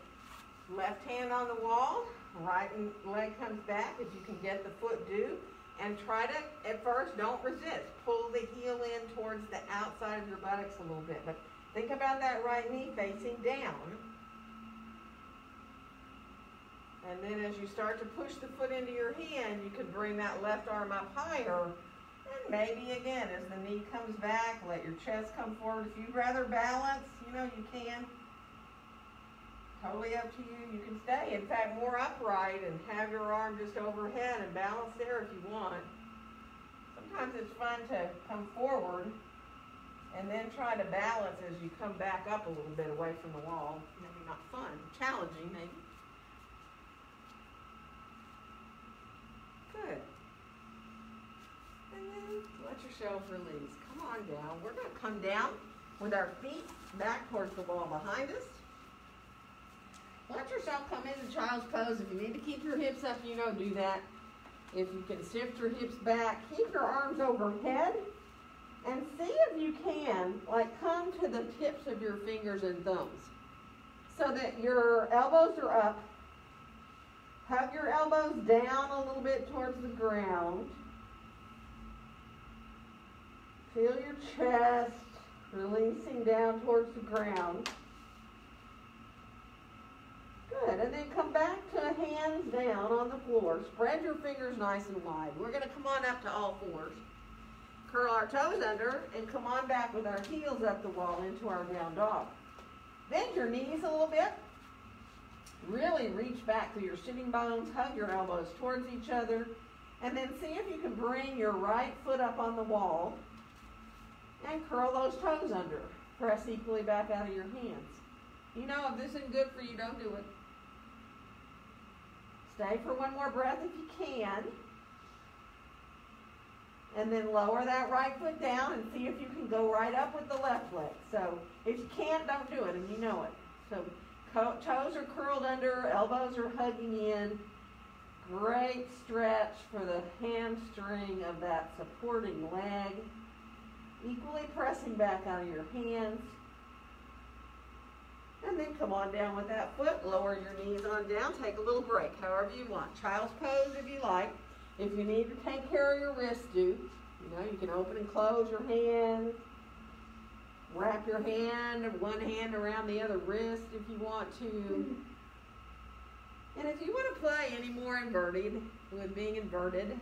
left hand on the wall, right leg comes back. If you can get the foot, do. And try to, at first, don't resist. Pull the heel in towards the outside of your buttocks a little bit. But think about that right knee facing down. And then as you start to push the foot into your hand, you can bring that left arm up higher. And maybe again, as the knee comes back, let your chest come forward. If you'd rather balance, you know, you can. Totally up to you. You can stay, in fact, more upright and have your arm just overhead and balance there if you want. Sometimes it's fun to come forward and then try to balance as you come back up a little bit away from the wall. Maybe not fun, challenging maybe. Good. And then let yourself release. Come on down. We're going to come down with our feet back towards the wall behind us. Let yourself come into child's pose. If you need to keep your hips up, you know, do that. If you can shift your hips back, keep your arms overhead. And see if you can, like, come to the tips of your fingers and thumbs so that your elbows are up. Hug your elbows down a little bit towards the ground. Feel your chest releasing down towards the ground. Good, and then come back to hands down on the floor. Spread your fingers nice and wide. We're going to come on up to all fours. Curl our toes under and come on back with our heels up the wall into our down dog. Bend your knees a little bit. Really reach back through your sitting bones. Hug your elbows towards each other. And then see if you can bring your right foot up on the wall and curl those toes under. Press equally back out of your hands. You know, if this isn't good for you, don't do it. Stay for one more breath if you can. And then lower that right foot down and see if you can go right up with the left leg. So if you can't, don't do it, and you know it. So toes are curled under, elbows are hugging in. Great stretch for the hamstring of that supporting leg. Equally pressing back out of your hands. And then come on down with that foot. Lower your knees on down. Take a little break, however you want. Child's pose if you like. If you need to take care of your wrists, do. You know, you can open and close your hand. Wrap your hand, one hand around the other wrist if you want to. And if you want to play any more inverted, with being inverted,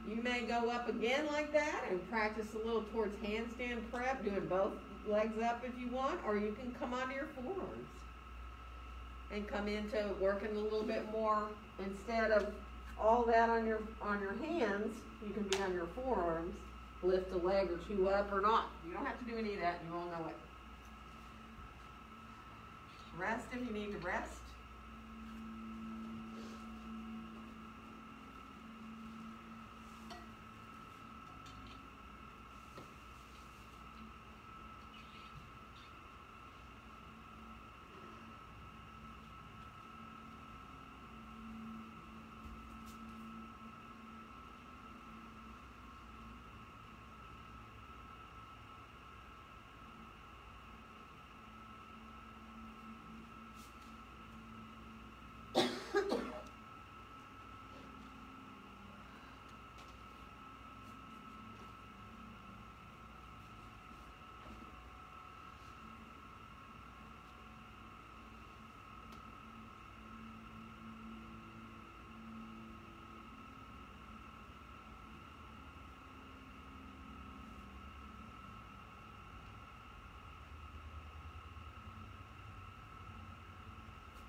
you may go up again like that and practice a little towards handstand prep, doing both legs up if you want, or you can come onto your forearms and come into working a little bit more. Instead of all that on your hands, you can be on your forearms. Lift a leg or two up or not. You don't have to do any of that. You all know it. Rest if you need to rest.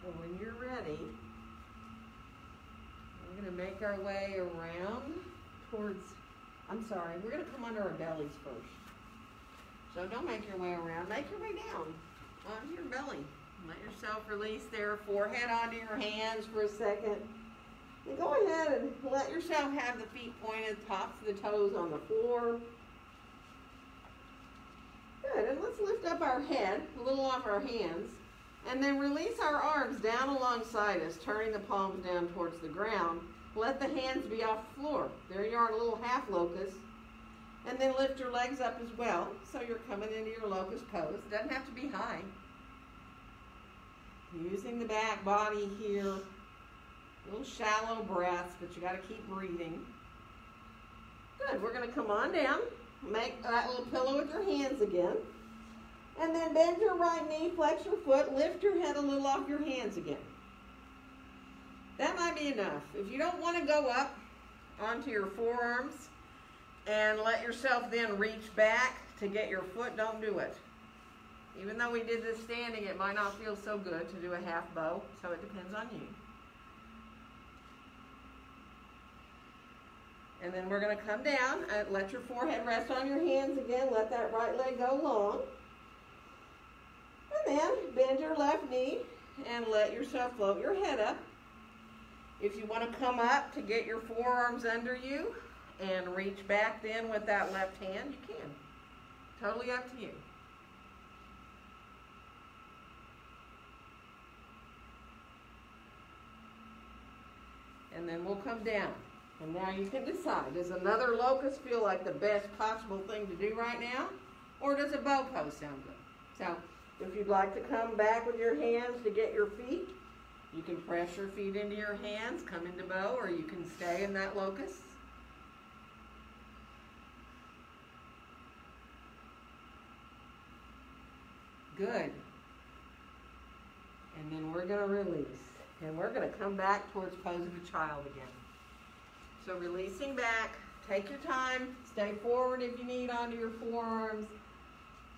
And when you're ready, we're going to make our way around towards, we're going to come under our bellies first. So don't make your way around, make your way down onto your belly. Let yourself release there, forehead onto your hands for a second. And go ahead and let yourself have the feet pointed, tops of the toes on the floor. Good, and let's lift up our head, a little off our hands. And then release our arms down alongside us, turning the palms down towards the ground. Let the hands be off the floor. There you are in a little half locust. And then lift your legs up as well, so you're coming into your locust pose. It doesn't have to be high. Using the back body here. A little shallow breaths, but you got to keep breathing. Good, we're going to come on down. Make that little pillow with your hands again. And then bend your right knee, flex your foot, lift your head a little off your hands again. That might be enough. If you don't want to go up onto your forearms and let yourself then reach back to get your foot, don't do it. Even though we did this standing, it might not feel so good to do a half bow, so it depends on you. And then we're going to come down, let your forehead rest on your hands again, let that right leg go long. And then bend your left knee and let yourself float your head up. If you want to come up to get your forearms under you and reach back then with that left hand, you can. Totally up to you. And then we'll come down. And now you can decide, does another locust feel like the best possible thing to do right now? Or does a bow pose sound good? So, if you'd like to come back with your hands to get your feet, you can press your feet into your hands, come into bow, or you can stay in that locust. Good. And then we're going to release. And we're going to come back towards pose of a child again. So releasing back, take your time, stay forward if you need onto your forearms.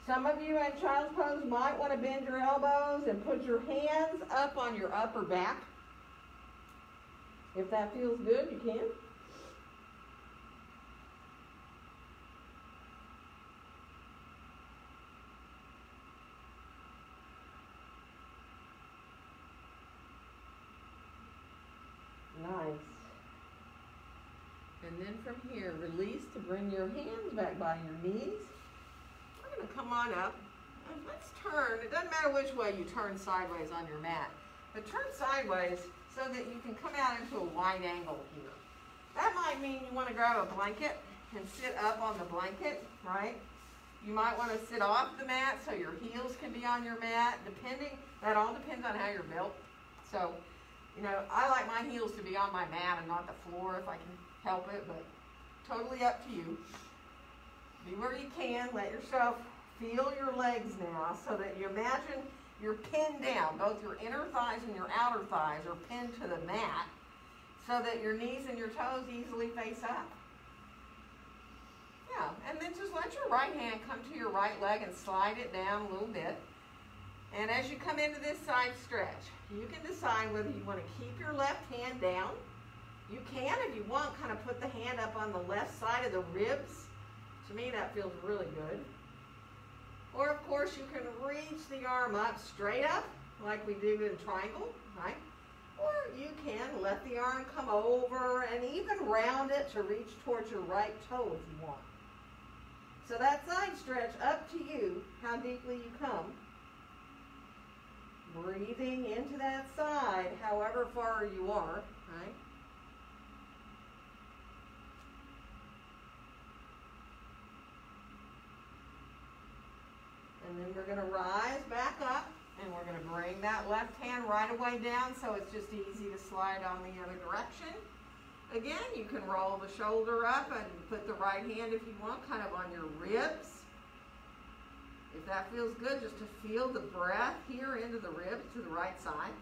Some of you in child's pose might want to bend your elbows and put your hands up on your upper back. If that feels good, you can. Nice. And then from here, release to bring your hands back by your knees. We're going to come on up. And let's turn. It doesn't matter which way you turn sideways on your mat, but turn sideways so that you can come out into a wide angle here. That might mean you want to grab a blanket and sit up on the blanket, right? You might want to sit off the mat so your heels can be on your mat, that all depends on how you're built. So, you know, I like my heels to be on my mat and not the floor if I can help it, but totally up to you. Be where you can. Let yourself feel your legs now so that you imagine you're pinned down. Both your inner thighs and your outer thighs are pinned to the mat so that your knees and your toes easily face up. Yeah, and then just let your right hand come to your right leg and slide it down a little bit. And as you come into this side stretch, you can decide whether you want to keep your left hand down. You can, if you want, kind of put the hand up on the left side of the ribs. To me, that feels really good. Or, of course, you can reach the arm up straight up, like we do in triangle, right? Or you can let the arm come over and even round it to reach towards your right toe if you want. So that side stretch, up to you, how deeply you come. Breathing into that side, however far you are, right? And then we're going to rise back up, and we're going to bring that left hand right away down so it's just easy to slide on the other direction. Again, you can roll the shoulder up and put the right hand, if you want, kind of on your ribs. If that feels good, just to feel the breath here into the ribs to the right side.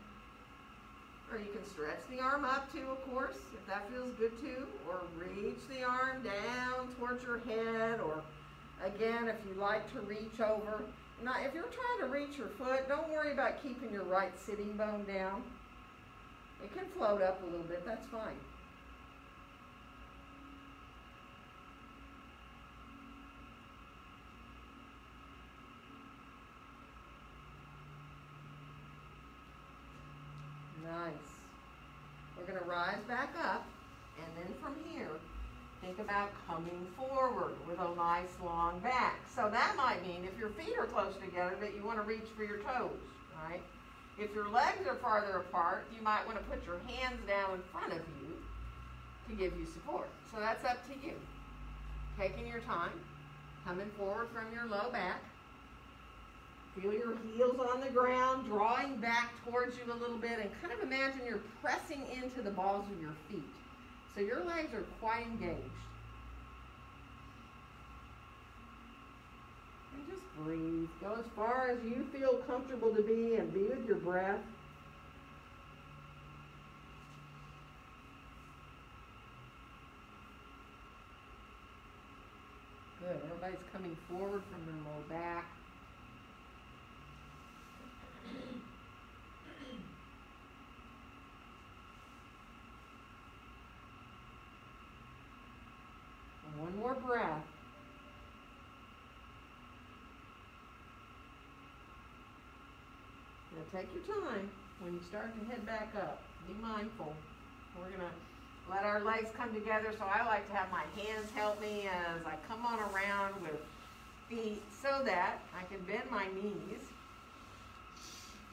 Or you can stretch the arm up too, of course, if that feels good too. Or reach the arm down towards your head. Or again, if you like to reach over. Now, if you're trying to reach your foot, don't worry about keeping your right sitting bone down. It can float up a little bit, that's fine. Nice. We're going to rise back up, and then from here, think about coming forward with a nice long back. So that might mean if your feet are close together that you want to reach for your toes, right? If your legs are farther apart, you might want to put your hands down in front of you to give you support. So that's up to you. Taking your time, coming forward from your low back. Feel your heels on the ground, drawing back towards you a little bit, and kind of imagine you're pressing into the balls of your feet. So your legs are quite engaged. And just breathe. Go as far as you feel comfortable to be and be with your breath. body's coming forward from their low back. And one more breath. Now take your time when you start to head back up. Be mindful. We're going to let our legs come together, so I like to have my hands help me as I come on around with feet so that I can bend my knees.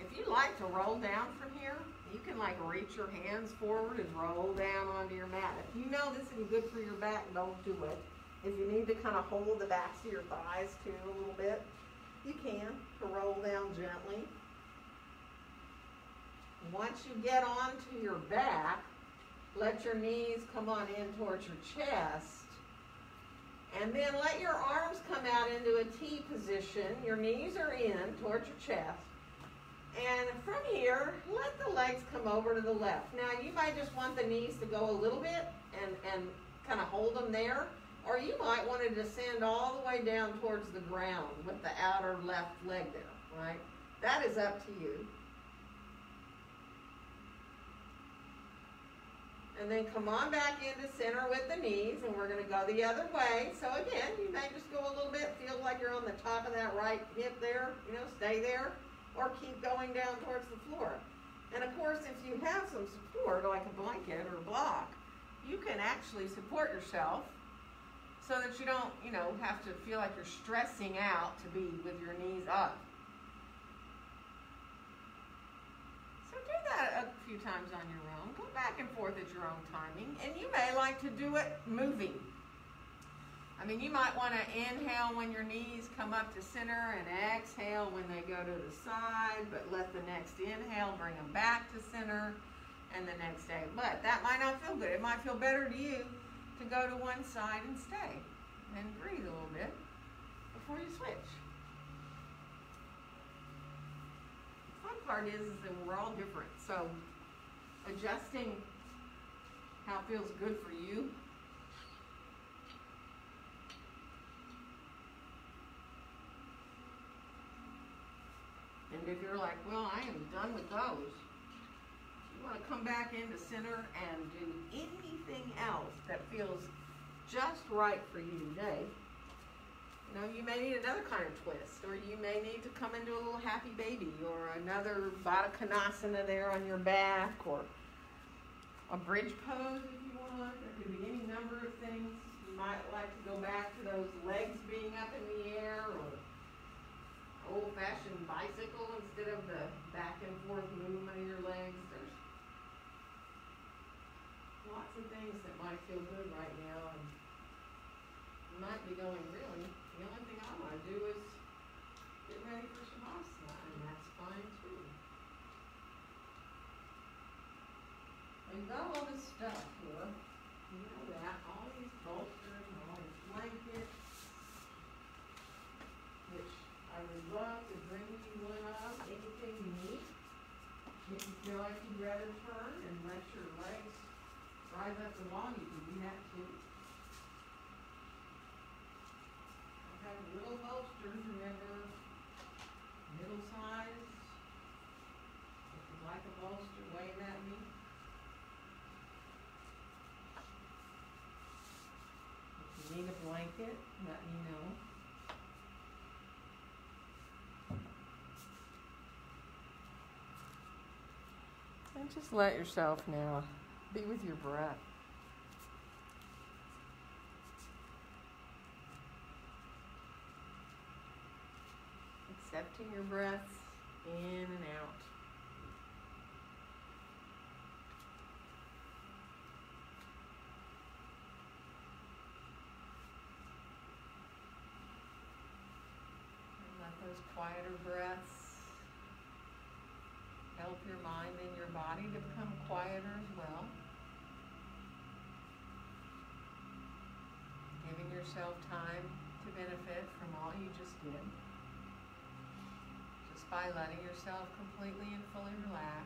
If you like to roll down from here, you can like reach your hands forward and roll down onto your mat. If you know this isn't good for your back, don't do it. If you need to kind of hold the backs of your thighs too a little bit, you can, to roll down gently. Once you get onto your back, let your knees come on in towards your chest. And then let your arms come out into a T position. Your knees are in towards your chest. And from here, let the legs come over to the left. Now, you might just want the knees to go a little bit and kind of hold them there. Or you might want to descend all the way down towards the ground with the outer left leg there, right? That is up to you. And then come on back into center with the knees, and we're going to go the other way. So again, you may just go a little bit, feel like you're on the top of that right hip there, stay there, or keep going down towards the floor. And of course, if you have some support, like a blanket or a block, you can actually support yourself so that you don't, have to feel like you're stressing out to be with your knees up. So do that a few times on your own. Go back and forth at your own timing. And you may like to do it moving. I mean, you might want to inhale when your knees come up to center and exhale when they go to the side, but let the next inhale bring them back to center and the next day. But that might not feel good. It might feel better to you to go to one side and stay and breathe a little bit before you switch. The fun part is that we're all different, so adjusting how it feels good for you. And if you're like, well, I am done with those, you want to come back into center and do anything else that feels just right for you today. You may need another kind of twist, or you may need to come into a little happy baby, or another Baddha Konasana there on your back, or a bridge pose if you want. There could be any number of things. You might like to go back to those legs being up in the air, or old-fashioned bicycle instead of the back and forth movement of your legs. There's lots of things that might feel good right now, and you might be going, really, the only thing I want to do is get ready for Shavasana, and that's fine too. We've got all this stuff here, you know that, all these bolsters and all these blankets, which I would love to bring you one of, anything you need. If you feel like you'd rather turn and let your legs rise up the wall, you can do that too. I have little bolsters, remember, middle size. If you like a bolster, wave at me. If you need a blanket, let me know. And just let yourself now be with your breath. Accepting your breaths in and out. And let those quieter breaths help your mind and your body to become quieter as well. Giving yourself time to benefit from all you just did. Just by letting yourself completely and fully relax.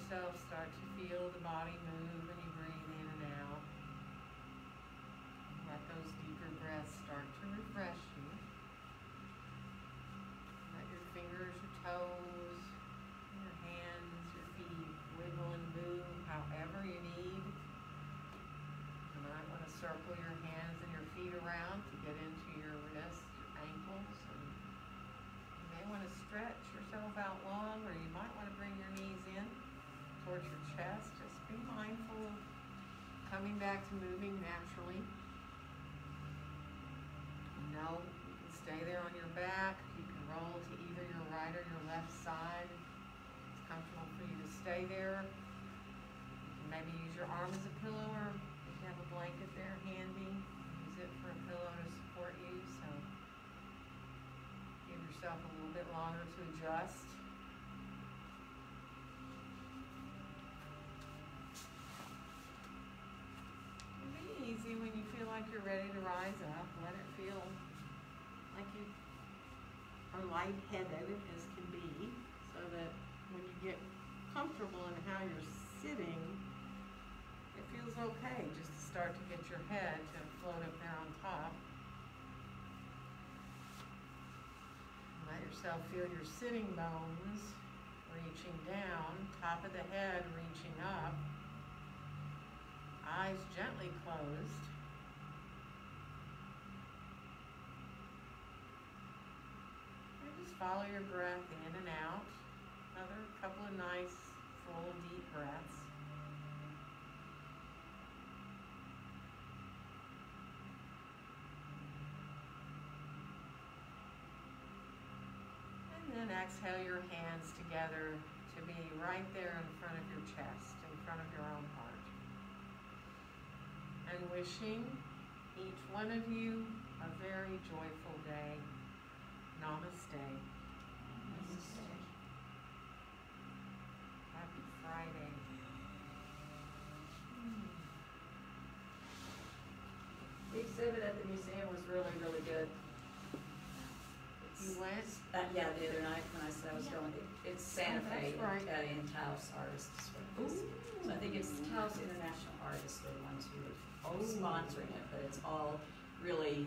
yourself start to feel the body move when you breathe in and out. Let those deeper breaths start to refresh you. Let your fingers, your toes, your hands, your feet wiggle and move however you need. You might want to circle your hands and your feet around to get into your wrists, your ankles, and you may want to stretch yourself out long, or you might want to bring your knees in towards your chest. Just be mindful of coming back to moving naturally. You know, you can stay there on your back. You can roll to either your right or your left side. It's comfortable for you to stay there. You can maybe use your arm as a pillow, or if you have a blanket there handy, use it for a pillow to support you. So give yourself a little bit longer to adjust. Be easy when you feel like you're ready to rise up. Let it feel like you are lightheaded as can be, so that when you get comfortable in how you're sitting, it feels okay just to start to get your head to float up there on top. Let yourself feel your sitting bones reaching down, top of the head reaching up, eyes gently closed. And just follow your breath in and out. Another couple of nice, full, deep breaths. And then exhale your hands together to be right there in front of your chest, in front of your own heart. And wishing each one of you a very joyful day. Namaste. Namaste. Happy Friday. The exhibit at the museum was really, really good. You went? Yeah, the other night when I said I was going, it's Santa Fe, that's right. Kaye and Taos artists. is what it is. So I think it's Taos International Artists are the ones who are sponsoring it, but it's all really